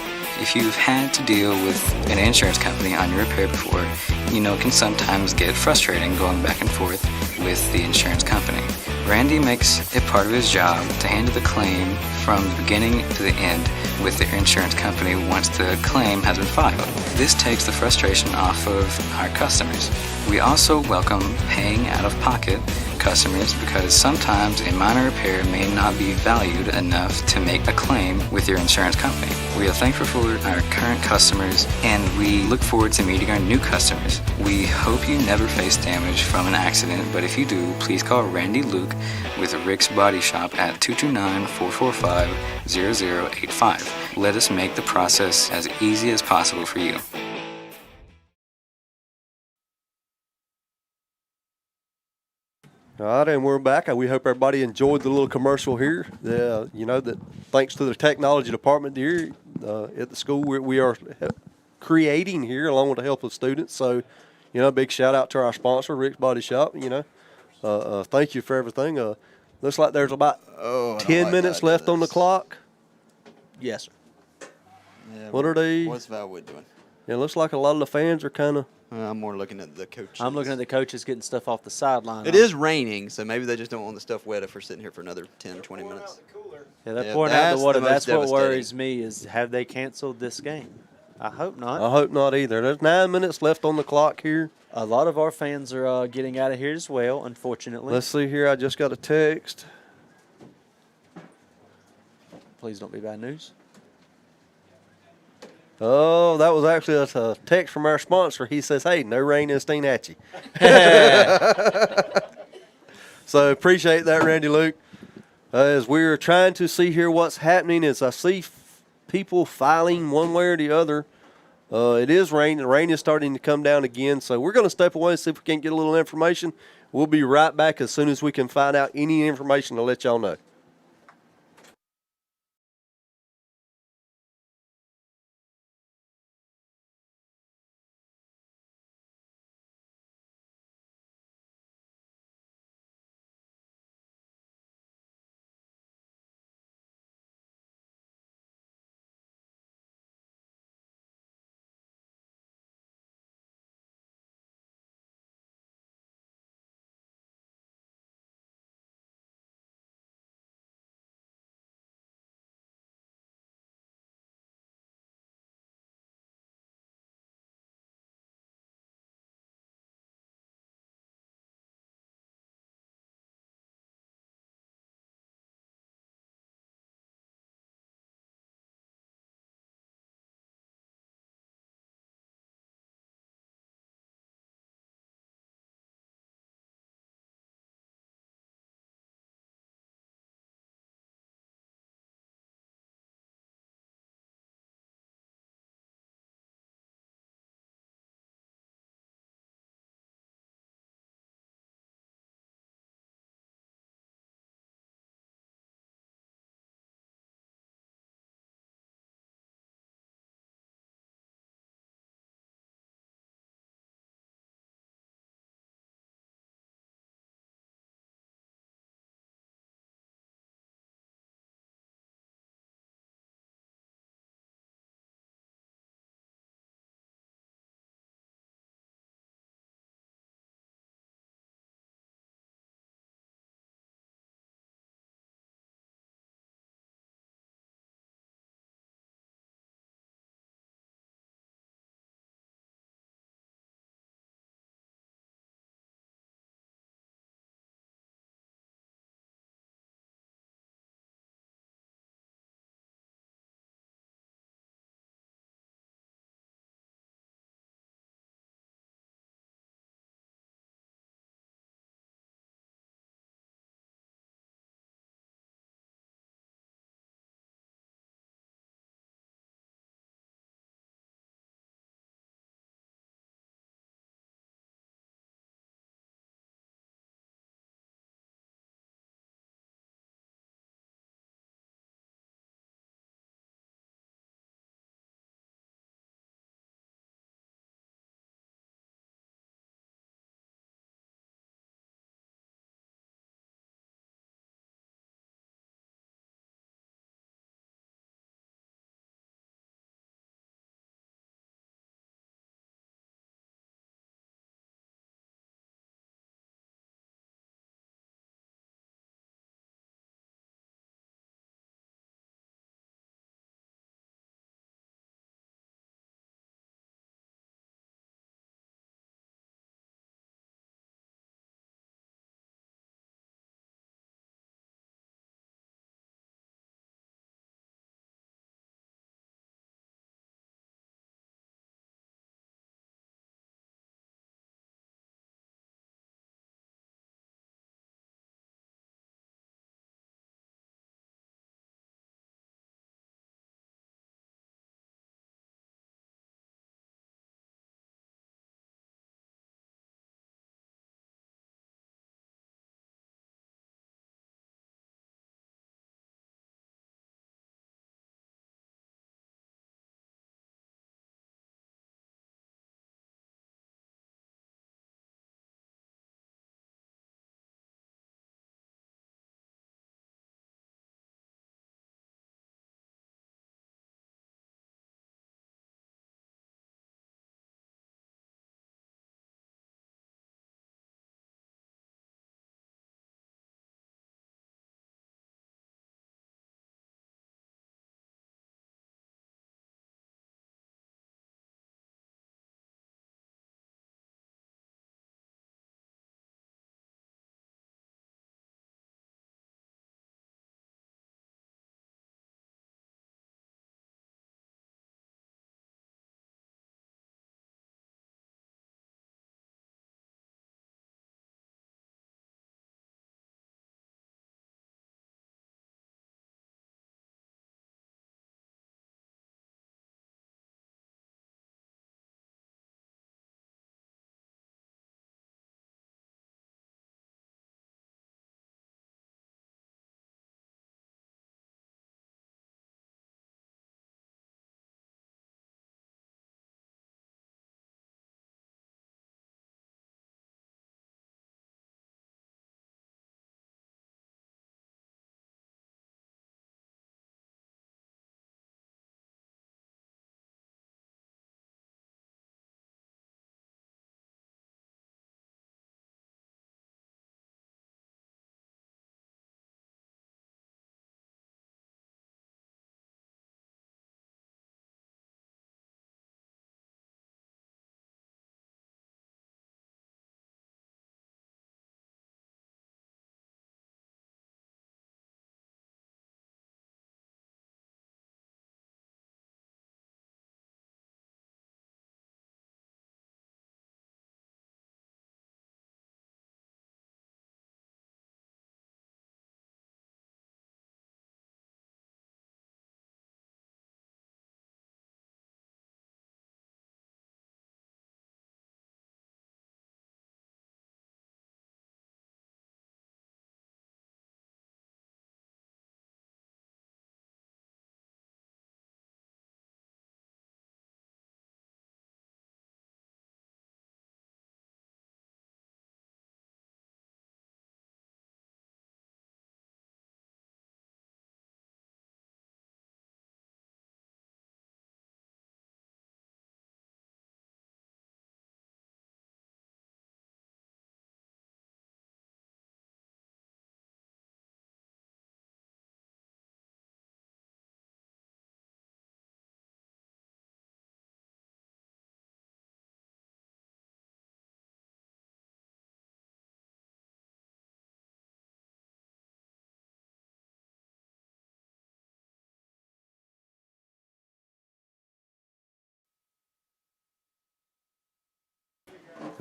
If you've had to deal with an insurance company on your repair before, it can sometimes get frustrating going back and forth with the insurance company. Randy makes it part of his job to handle the claim from the beginning to the end with the insurance company once the claim has been filed. This takes the frustration off of our customers. We also welcome paying out-of-pocket customers because sometimes a minor repair may not be valued enough to make a claim with your insurance company. We are thankful for our current customers and we look forward to meeting our new customers. We hope you never face damage from an accident, but if you do, please call Randy Luke with Rick's Body Shop at 229-445-0085. Let us make the process as easy as possible for you. All right, and we're back. We hope everybody enjoyed the little commercial here. That thanks to the technology department here at the school, we are creating here along with the help of students. So, big shout out to our sponsor, Rick's Body Shop. Thank you for everything. Looks like there's about 10 minutes left on the clock. Yes, sir. yeah, What are they? What's Valwood doing? It looks like a lot of the fans are kind of. I'm more looking at the coaches. I'm looking at the coaches getting stuff off the sideline. It is raining, so maybe they just don't want the stuff wet if we're sitting here for another 10, 20 minutes. Yeah, they're Yeah, pouring out that's the water. the most That's what devastating. worries me is have they canceled this game? I hope not. I hope not either. There's 9 minutes left on the clock here. A lot of our fans are getting out of here as well, unfortunately. Let's see here. I just got a text. Please don't be bad news. Oh, that was actually a text from our sponsor. He says, hey, no rain in Steenhatchee. So appreciate that, Randy Luke. As we're trying to see here what's happening, as I see people filing one way or the other. It is rain. The rain is starting to come down again. So we're going to step away and see if we can get a little information. We'll be right back as soon as we can find out any information to let y'all know.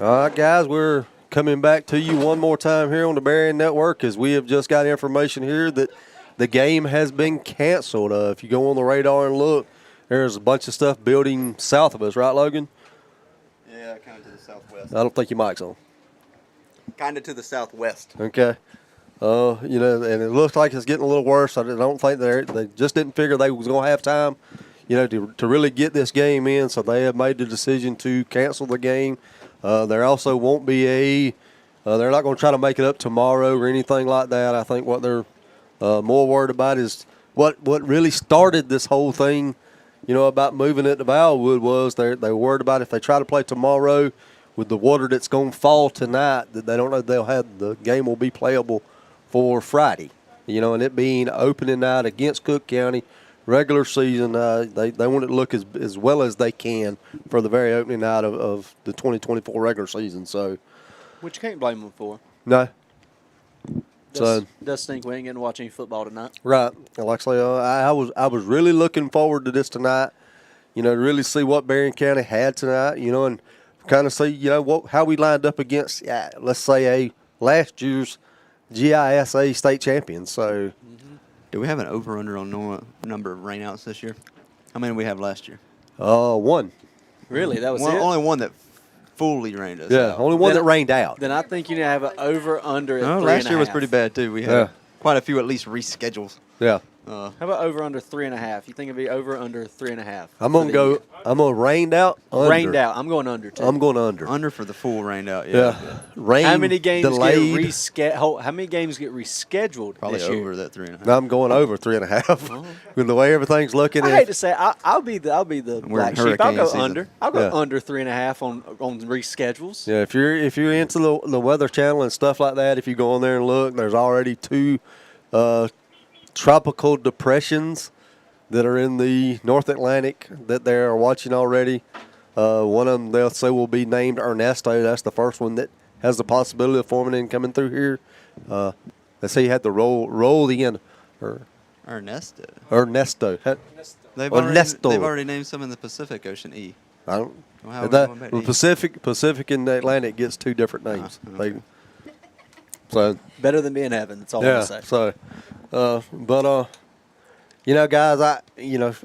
All right, guys, we're coming back to you one more time here on the Berrien Network as we have just got information here that the game has been canceled. If you go on the radar and look, there's a bunch of stuff building south of us, right, Logan? Yeah, kind of to the southwest. I don't think your mic's on. Kind of to the southwest. Okay. And it looks like it's getting a little worse. I don't think they just didn't figure they was going to have time, to really get this game in. So they have made the decision to cancel the game. There also won't be they're not going to try to make it up tomorrow or anything like that. I think what they're more worried about is what really started this whole thing, about moving it to Valwood was they were worried about if they try to play tomorrow with the water that's going to fall tonight, that they don't know the game will be playable for Friday, and it being opening night against Cook County, regular season, they want it to look as well as they can for the very opening night of the 2024 regular season. So, which you can't blame them for. No. Does stink we ain't getting to watch any football tonight. Right. Like I say, I was really looking forward to this tonight, to really see what Berrien County had tonight, and kind of see, how we lined up against, let's say, last year's GISA state champions. So, do we have an over/under on number of rainouts this year? How many did we have last year? One. Really? That was it? Only one that fully rained us out. Only one that rained out. Then I think you need to have an over/under at 3.5. Last year was pretty bad, too. We had quite a few at least reschedules. Yeah. How about over/under 3.5? You think it'd be over/under 3.5? I'm gonna rained out. Under. Rained out. I'm going under too. I'm going under. Under for the full rained out. Yeah. Rain. How many games delayed. get rescheduled? How many games get rescheduled? Probably this over year? that 3.5. I'm going over 3.5. With the way everything's looking. I hate to say, I'll be the black sheep. I'll go season. under. I'll go under 3.5 on reschedules. Yeah, if you're into the Weather Channel and stuff like that, if you go on there and look, there's already 2 tropical depressions that are in the North Atlantic that they are watching already. One of them they'll say will be named Ernesto. That's the first one that has the possibility of forming and coming through here. They say you had to roll the end. Ernesto. They've already named some in the Pacific Ocean E. I don't. Well, The Pacific and the Atlantic gets 2 different names. Okay. So better than being heaven. That's all I'm gonna say. So, guys,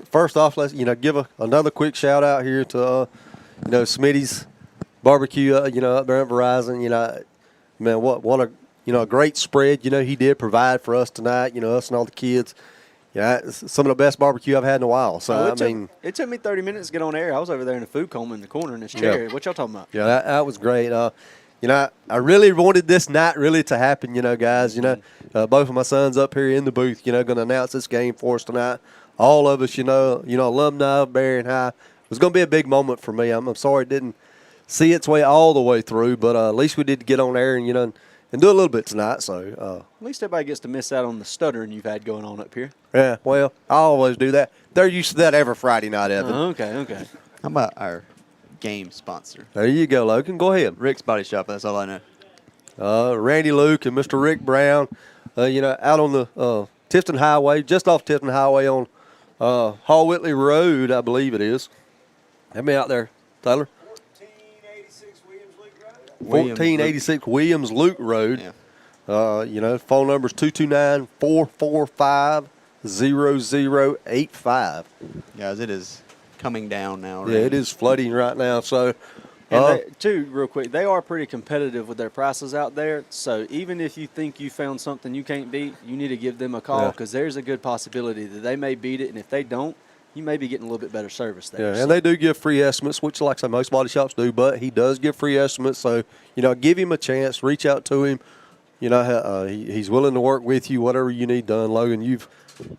first off, let's give another quick shout out here to Smitty's Barbecue, up there at Verizon. Man, what a great spread. He did provide for us tonight. Us and all the kids. Yeah, some of the best barbecue I've had in a while. So it took me 30 minutes to get on air. I was over there in the food coma in the corner in this chair. What y'all talking about? Yeah, that was great. I really wanted this night really to happen, guys. Both of my sons up here in the booth, going to announce this game for us tonight. All of us, alumni of Berrien High. It was going to be a big moment for me. I'm sorry it didn't see its way all the way through, but at least we did get on air and, and do a little bit tonight. So at least everybody gets to miss out on the stuttering you've had going on up here. Yeah, well, I always do that. They're used to that every Friday night, Evan. Okay. How about our game sponsor? There you go, Logan. Go ahead. Rick's Body Shop. That's all I know. Randy Luke and Mr. Rick Brown, out on the Tifton Highway, just off Tifton Highway on Hall Whitley Road, I believe it is. Have me out there, Tyler. 1486 Williams Luke Road. Yeah. Phone number is 229-445-0085. Guys, it is coming down now. Yeah, it is flooding right now. So, too, real quick, they are pretty competitive with their prices out there. So even if you think you found something you can't beat, you need to give them a call because there's a good possibility that they may beat it. And if they don't, you may be getting a little bit better service there. Yeah, and they do give free estimates, which, like I say, most body shops do, but he does give free estimates. So, give him a chance, reach out to him. He's willing to work with you, whatever you need done. Logan, you've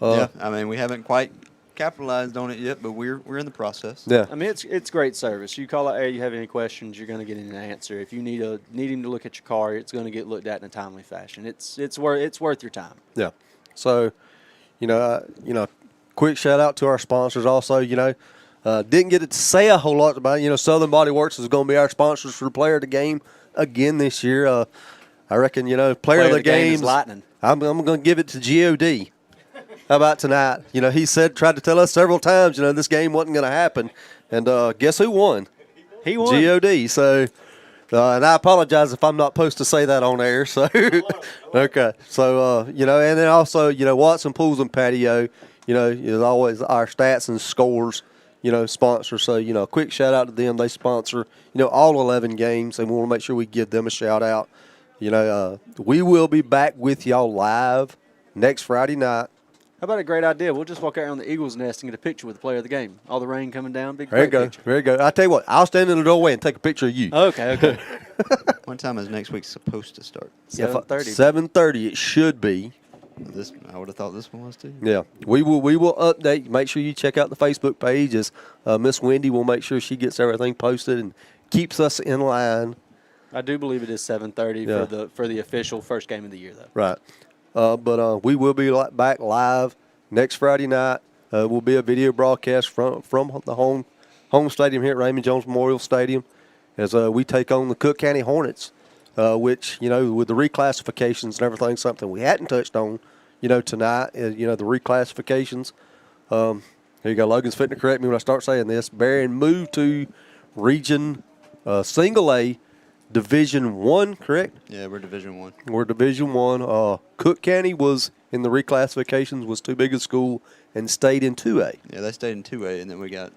we haven't quite capitalized on it yet, but we're in the process. Yeah. I mean, it's great service. You call out there, you have any questions, you're going to get an answer. If you need him to look at your car, it's going to get looked at in a timely fashion. It's worth your time. Yeah. So, quick shout out to our sponsors also. Didn't get to say a whole lot about it. Southern Body Works is going to be our sponsors for Player of the Game again this year. I reckon, player of the game is lightning. I'm going to give it to God. How about tonight? He tried to tell us several times, this game wasn't going to happen. And guess who won? He won. God. So And I apologize if I'm not supposed to say that on air. So, okay. So, and then also, Watson Pools and Patio, is always our stats and scores, sponsor. So, a quick shout out to them. They sponsor, all 11 games, and we want to make sure we give them a shout out. We will be back with y'all live next Friday night. How about a great idea? We'll just walk out on the Eagles' nest and get a picture with the player of the game. All the rain coming down, big. There you go. Picture. There you go. I tell you what, I'll stand in the doorway and take a picture of you. Okay. What time is next week supposed to start? 7:30. 7:30 it should be. I would have thought this one was too. Yeah, we will update. Make sure you check out the Facebook page. As Miss Wendy will make sure she gets everything posted and keeps us in line. I do believe it is 7:30 for the official first game of the year, though. Right. But we will be back live next Friday night. Will be a video broadcast from the home stadium here at Raymond Jones Memorial Stadium as we take on the Cook County Hornets, which, with the reclassifications and everything, something we hadn't touched on, tonight, the reclassifications. Here you go. Logan's fitting to correct me when I start saying this. Berrien moved to Region Single A, Division 1, correct? Yeah, we're Division 1. We're Division 1. Cook County was in the reclassifications, was too big a school, and stayed in 2A. Yeah, they stayed in 2A, and then we got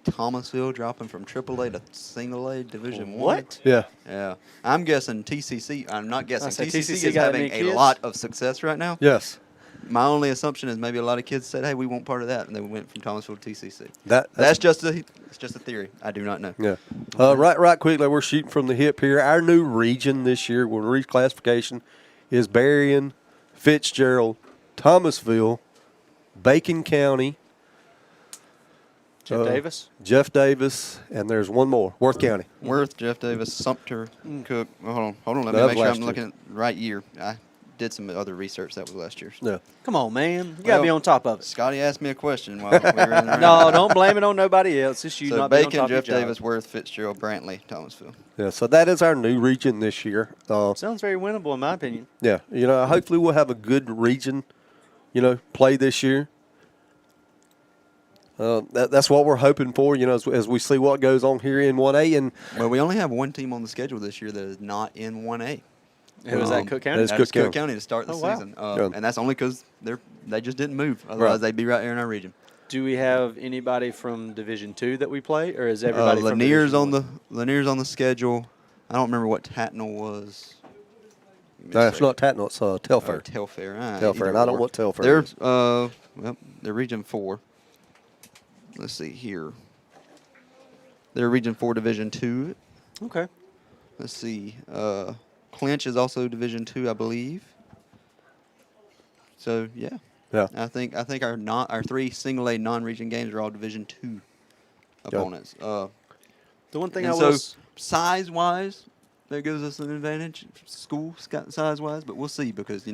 Thomasville dropping from AAA to Single A Division 1. What? Yeah. Yeah. I'm guessing TCC. I'm not guessing. say TCC TCC is got having any a kids? lot of success right now. Yes. My only assumption is maybe a lot of kids said, "Hey, we want part of that," and they went from Thomasville to TCC. That's just a theory. I do not know. Yeah. Right quickly, we're shooting from the hip here. Our new region this year, with reclassification, is Berrien, Fitzgerald, Thomasville, Bacon County, Jeff Davis, and there's one more, Worth County. Worth, Jeff Davis, Sumter, Cook. Hold on. Let me That make was sure I'm last looking at the right year. I did some other research. That was last year's. Yeah. Come on, man. You got to be on top of it. Scotty asked me a question while we were in the No, don't blame it on nobody else. It's you So not being on Bacon, top Jeff of your job. Davis, Worth, Fitzgerald, Brantley, Thomasville. Yeah, so that is our new region this year. Sounds very winnable in my opinion. Yeah, hopefully we'll have a good region, play this year. That's what we're hoping for, as we see what goes on here in 1A. And Well, we only have one team on the schedule this year that is not in 1A. Who was that, Cook County? that is That's Cook Cook County. County to start the Oh, wow. season. Yeah. And that's only because they just didn't move. Otherwise, Right. they'd be right here in our region. Do we have anybody from Division 2 that we play, or is everybody from Lanier's Division on 1? Lanier's on the schedule. I don't remember what Tatnall was. No, it's not Tatnall, it's Telfair. Telfair. Telfair, and I don't know what Telfair They're is. they're Region 4. Let's see here. They're Region 4, Division 2. Okay. Let's see. Clinch is also Division 2, I believe. So yeah. Yeah. I think our 3 single A non-region games are all Division 2 opponents. The one thing And I so was size-wise, that gives us an advantage, school size-wise. But we'll see because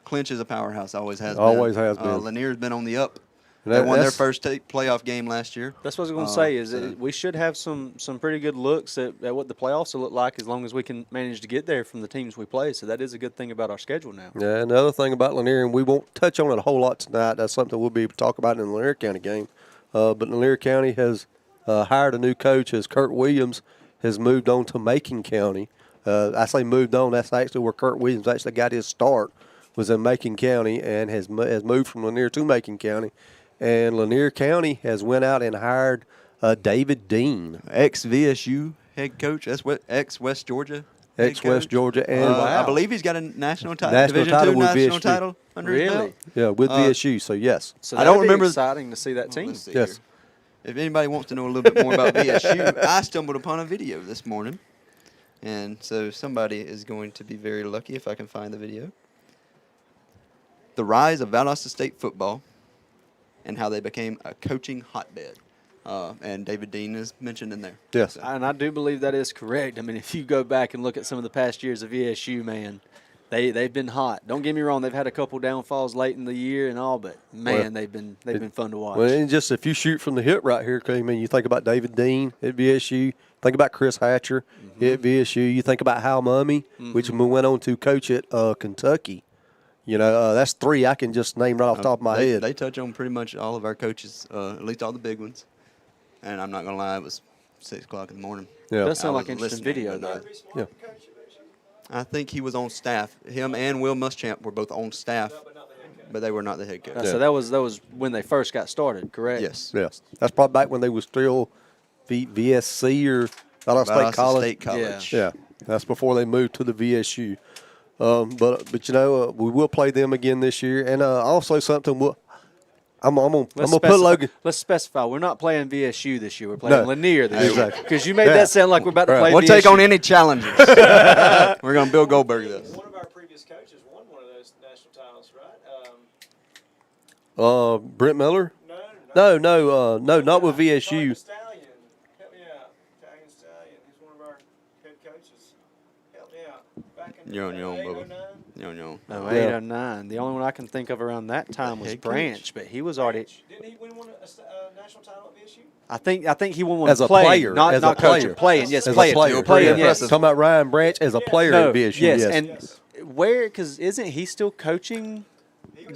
Clinch is a powerhouse. Always has. Always has been. Lanier's been on the up. And They won their that's- first playoff game last year. That's what I was going to say. Is so- we should have some pretty good looks at what the playoffs will look like as long as we can manage to get there from the teams we play. So that is a good thing about our schedule now. Yeah, and the other thing about Lanier, and we won't touch on it a whole lot tonight. That's something we'll be able to talk about in the Lanier County game. But Lanier County has hired a new coach as Kurt Williams has moved on to Macon County. I say moved on. That's actually where Kurt Williams actually got his start, was in Macon County, and has moved from Lanier to Macon County. And Lanier County has went out and hired David Dean, Ex-VSU head coach. That's what ex-West Georgia. head ex-West coach. Georgia, and I believe he's got a national title. National Division title 2 with national VSU. title under his Really? belt. yeah, with Uh, VSU. So yes, So I don't that'd be remember- exciting to see that team. Let's see Yes. here. If anybody wants to know a little bit more about VSU, I stumbled upon a video this morning. And so somebody is going to be very lucky if I can find the video. The rise of Valdosta State football and how they became a coaching hotbed. And David Dean is mentioned in there. yes. And I do believe that is correct. I mean, if you go back and look at some of the past years of VSU, man, they've been hot. Don't get me wrong; they've had a couple downfalls late in the year and all, but man, they've been fun to watch. Well, and just if you shoot from the hip right here, I mean, you think about David Dean at VSU, think about Chris Hatcher at VSU, you think about Hal Mummy, which went on to coach at Kentucky. That's 3 I can just name right off the top of my head. They touch on pretty much all of our coaches, at least all the big ones. And I'm not going to lie, it was 6 o'clock in the morning. Yeah. Does sound I like an was interesting listening, video, but though. Yeah. I think he was on staff. Him and Will Muschamp were both on staff, but they were not the head coach. So that was when they first got started, correct? Yes. Yes. That's probably back when they was still VSC or Valdosta State Valdosta College. State College. Yeah. That's before they moved to the VSU. But you know, we will play them again this year. And also something I'm gonna put Logan. Let's specify. We're not playing VSU this year. We're playing Lanier this year. Exactly. Because you made that sound like we're about to play We'll VSU. take on any challenges. We're going to Bill Goldberg this. One of our previous coaches won one of those national titles, right? Brent Miller? No, not with VSU. Stallion. Help me out. Italian Stallion. He's one of our head coaches. Help me out. Back in You're on your own, 08, Bubba. 09. You're on your own. No, Yeah. 8 or 9. The only one I can think of around that time was head coach. Branch, but he was already. Didn't he win a national title at VSU? I think he won one As a playing, player, not as a not coaching, player. playing. Yes, As a playing, player. playing. Pretty Yes. impressive. Talking about Ryan Branch as a player No, at VSU. yes, Yes. and where? Because isn't he still coaching?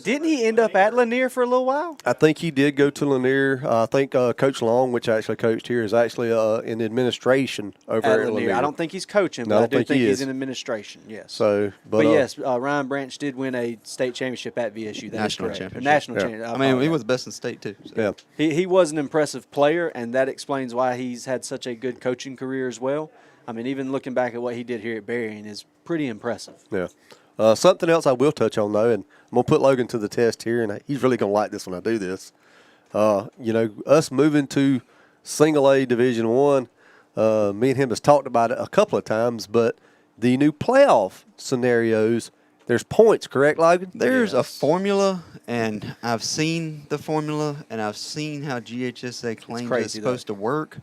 Didn't he end up at Lanier for a little while? I think he did go to Lanier. I think Coach Long, which I actually coached here, is actually in administration over at Lanier. I don't think he's coaching, No, I but I do think think he he's is. in administration. Yes. So, But yes, Ryan Branch did win a state championship at VSU. That is National correct. championship. National Yeah. championship. I mean, he was best in state, too. So. yeah. He was an impressive player, and that explains why he's had such a good coaching career as well. I mean, even looking back at what he did here at Berrien is pretty impressive. Yeah. Something else I will touch on, though, and I'm going to put Logan to the test here, and he's really going to like this when I do this. You know, us moving to Single A Division I, me and him has talked about it a couple of times, but the new playoff scenarios, there's points, correct, Logan? There's a formula, and I've seen the formula, and I've seen how GHSA claims crazy, it's supposed to work,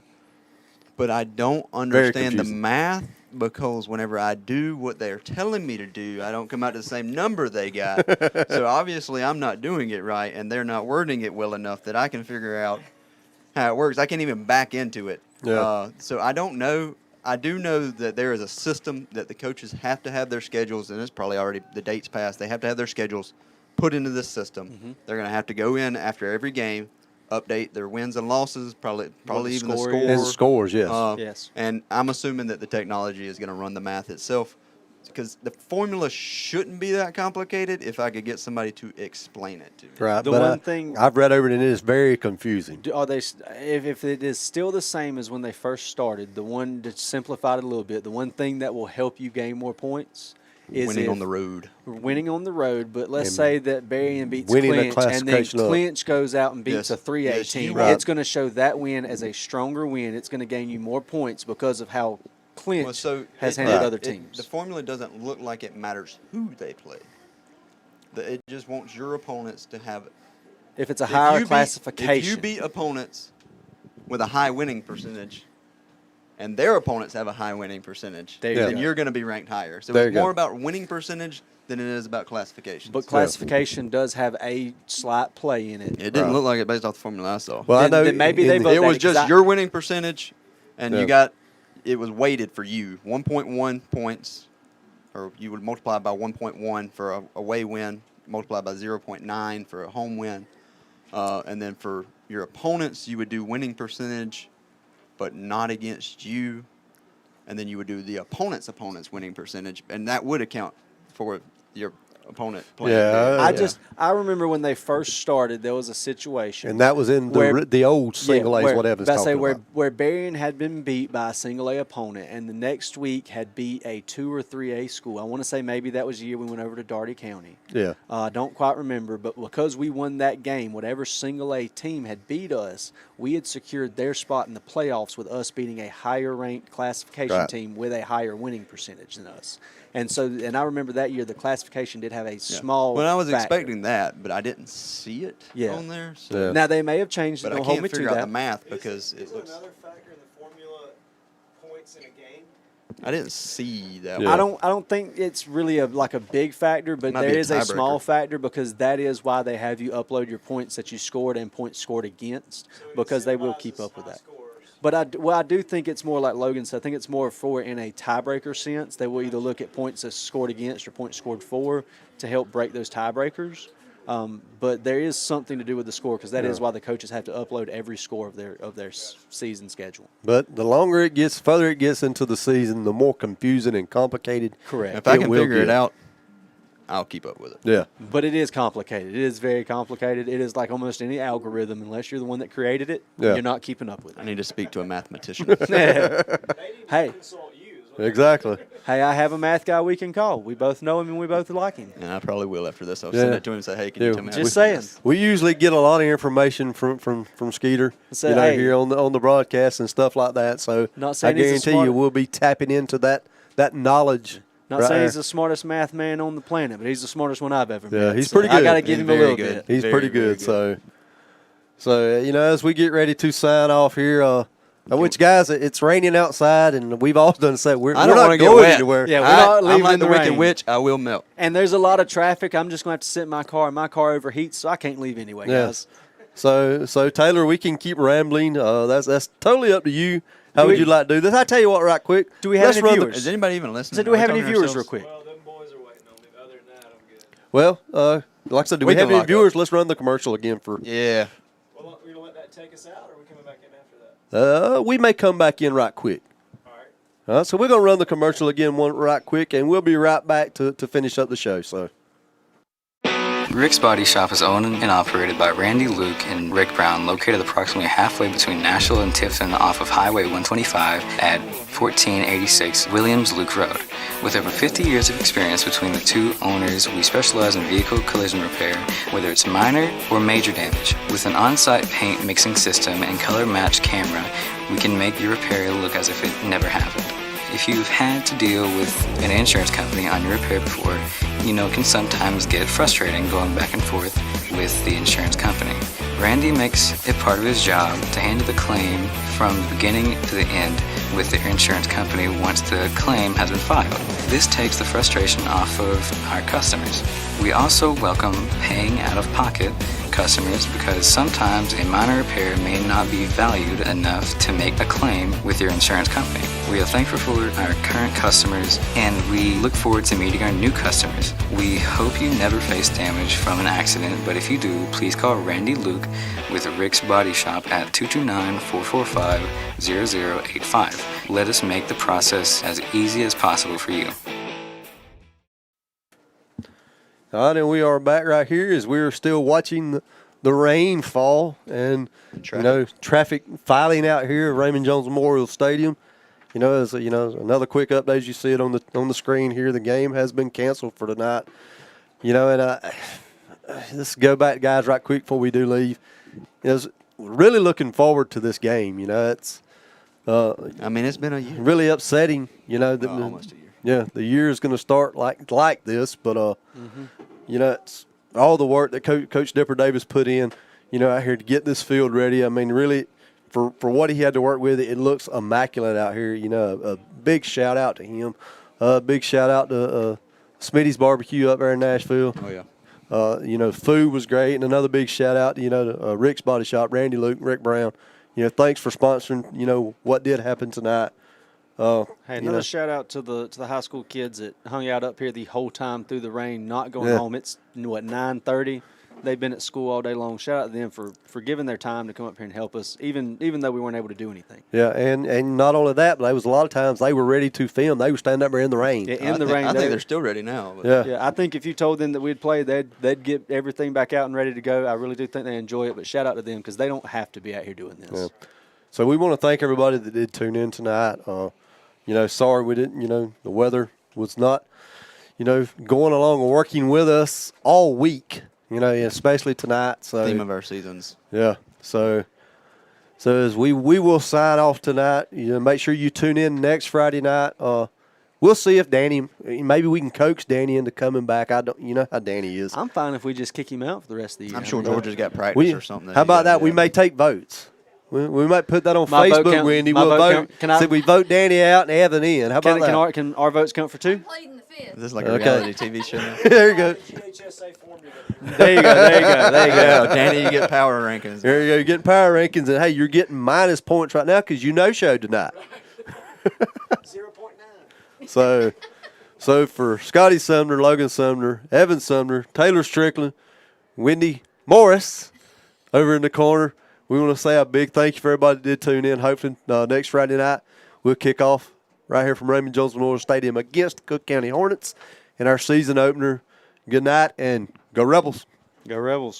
but I don't Very understand the confusing. math because whenever I do what they're telling me to do, I don't come out to the same number they got. So obviously I'm not doing it right, and they're not wording it well enough that I can figure out how it works. I can't even back into it. Yeah. So I don't know. I do know that there is a system that the coaches have to have their schedules, and it's probably already the dates passed. They have to have their schedules put into this system. Mm-hmm. They're going to have to go in after every game, update their wins and losses, probably the even the score score. is. And scores, yes. Yes. And I'm assuming that the technology is going to run the math itself, because the formula shouldn't be that complicated if I could get somebody to explain it to me. Right. The but one thing- I've read over it, and it is very confusing. Are they? If it is still the same as when they first started, the one that simplified it a little bit, the one thing that will help you gain more points is Winning if- on the road. winning on the road. But let's And say that Berrien beats winning the Clinch, and then classification up. Clinch goes out and beats Yes. a 3A Yes, team. you're right. It's going to show that win as a stronger win. It's going to gain you more points because of how Clinch Well, so has it- handled Right. other it- teams. The formula doesn't look like it matters who they play. It just wants your opponents to have. if it's a If higher you beat- classification, If you beat opponents with a high winning percentage, and their opponents have a high winning percentage, There you then go. you're going to be ranked higher. So There you it's go. more about winning percentage than it is about classification. but classification does have a slight play in it. It didn't Right. look like it based off the formula I saw. Well, I Then- know then maybe in they the- both- It was just exact- your winning percentage, and Yeah. you got it was weighted for you 1.1 points, or you would multiply by 1.1 for a away win, multiply by 0.9 for a home win, and then for your opponents you would do winning percentage, but not against you, and then you would do the opponent's winning percentage, and that would account for your opponent playing. Yeah, good. I remember when they first started, there was a situation. And that was in the old single A's, where, what Evan's that's talking where, about. where Berrien had been beat by a single A opponent, and the next week had beat a 2 or 3A school. I want to say maybe that was the year we went over to Darty County. Yeah. I don't quite remember, but because we won that game, whatever single A team had beat us, we had secured their spot in the playoffs with us beating a higher ranked classification Right. team with a higher winning percentage than us. And so, and I remember that year the classification did have a small. Well, I was factor. expecting that, but I didn't see it Yeah. on there. So. Yeah. Now they may have changed it. But I Don't hold can't me to figure out that. the math because it Isn't looks. another factor in the formula points in a game? I didn't see that. Yeah. one. I don't think it's really like a big factor, but Might be there a is a small tiebreaker. factor because that is why they have you upload your points that you scored and points scored against, because they will keep up with that. But I do think it's more like Logan said. I think it's more for in a tiebreaker sense. They will either look at points that's scored against or points scored for to help break those tiebreakers. But there is something to do with the score because that is why the coaches have to upload every score of their season schedule. But the longer it gets, further it gets into the season, the more confusing and complicated. Correct. If I can figure it out, I'll keep up with it. Yeah. But it is complicated. It is very complicated. It is like almost any algorithm. Unless you're the one that created it, you're not keeping up with it. I need to speak to a mathematician. Hey. Exactly. Hey, I have a math guy we can call. We both know him and we both like him. And I probably will after this. I'll send it to him and say, hey, can you tell me how to Just do saying. this? We usually get a lot of information from Skeeter, So, hey, here on the broadcast and stuff like that. So Not I saying he's the guarantee you we'll be tapping into that knowledge. Not right saying there. he's the smartest math man on the planet, but he's the smartest one I've ever met. Yeah, he's So pretty I good. got to give He's him a very little good. bit. He's Very, pretty very good. So as we get ready to sign off here, which guys, it's raining outside, and we've all done say we're I don't not want to get going wet. anywhere. Yeah, we're not leaving I'm like in the the Wicked rain. Witch. I will melt. And there's a lot of traffic. I'm just going to have to sit in my car, and my car overheats, so I can't leave anyway, guys. So Taylor, we can keep rambling. That's totally up to you. How would you like to do this? I tell you what, right quick. Do we have let's any run viewers? Is anybody even listening? So do we Are have any talking viewers ourselves? real quick? Well, them boys are waiting on me. Other than that, I'm good. Well, like I said, do We we have can any lock viewers? up. Let's run the commercial again for. Yeah. Well, we're going to let that take us out, or are we coming back in after that? We may come back in right quick. All right. So we're gonna run the commercial again right quick, and we'll be right back to finish up the show. So. Rick's Body Shop is owned and operated by Randy Luke and Rick Brown, located approximately halfway between Nashville and Tifton off of Highway 125 at 1486 Williams Luke Road. With over 50 years of experience between the two owners, we specialize in vehicle collision repair, whether it's minor or major damage. With an on-site paint mixing system and color-matched camera, we can make your repair look as if it never happened. If you've had to deal with an insurance company on your repair before, it can sometimes get frustrating going back and forth with the insurance company. Randy makes it part of his job to handle the claim from the beginning to the end with the insurance company once the claim has been filed. This takes the frustration off of our customers. We also welcome paying out-of-pocket customers because sometimes a minor repair may not be valued enough to make a claim with your insurance company. We are thankful for our current customers and we look forward to meeting our new customers. We hope you never face damage from an accident, but if you do, please call Randy Luke with Rick's Body Shop at 229-445-0085. Let us make the process as easy as possible for you. All right, and we are back right here as we're still watching the rain fall and traffic filing out here at Raymond Jones Memorial Stadium. As another quick update, you see it on the screen here. The game has been canceled for tonight. And let's go back, guys, right quick before we do leave. Really looking forward to this game. It's it's been a year. really upsetting. Almost a year. Yeah, the year is going to start like this, but it's all the work that Coach Dipper Davis put in, out here to get this field ready. I mean, really, for what he had to work with, it looks immaculate out here. A big shout out to him. Big shout out to Smitty's Barbecue up there in Nashville. Oh yeah. Food was great, and another big shout out, to Rick's Body Shop, Randy Luke, Rick Brown. Thanks for sponsoring, what did happen tonight. Hey, another shout out to the high school kids that hung out up here the whole time through the rain, not going home. It's 9:30. They've been at school all day long. Shout out to them for giving their time to come up here and help us, even though we weren't able to do anything. Yeah, and not only that, but there was a lot of times they were ready to film. They were standing up there in the rain. Yeah, in the rain. I think they're still ready now. Yeah. Yeah, I think if you told them that we'd play, they'd get everything back out and ready to go. I really do think they enjoy it, but shout out to them because they don't have to be out here doing this. Yeah. So we want to thank everybody that did tune in tonight. Sorry we didn't, the weather was not, going along and working with us all week, especially tonight. So Theme of our seasons. Yeah. So as we will sign off tonight, make sure you tune in next Friday night. We'll see if maybe we can coax Danny into coming back. How Danny is. I'm fine if we just kick him out for the rest of the year. I'm sure Georgia's got practice or something. How about that? We may take votes. We might put that on My vote Facebook, count- Wendy. my We'll vote vote. count- Say we vote Danny out and Evan in. How about that? Can our votes count for two? Pleading the fifth. Is this like a Okay. reality TV show now? There you go. GHSA formula. There you go. Yeah, Danny, you get power rankings. There you go. You're getting power rankings, and hey, you're getting minus points right now because showed tonight. 0.9. So for Scotty Sumner, Logan Sumner, Evan Sumner, Taylor Strickland, Wendy Morris over in the corner. We want to say a big thank you for everybody that did tune in. Hopefully next Friday night we'll kick off right here from Raymond Jones Memorial Stadium against the Cook County Hornets in our season opener. Good night and go Rebels. Go Rebels.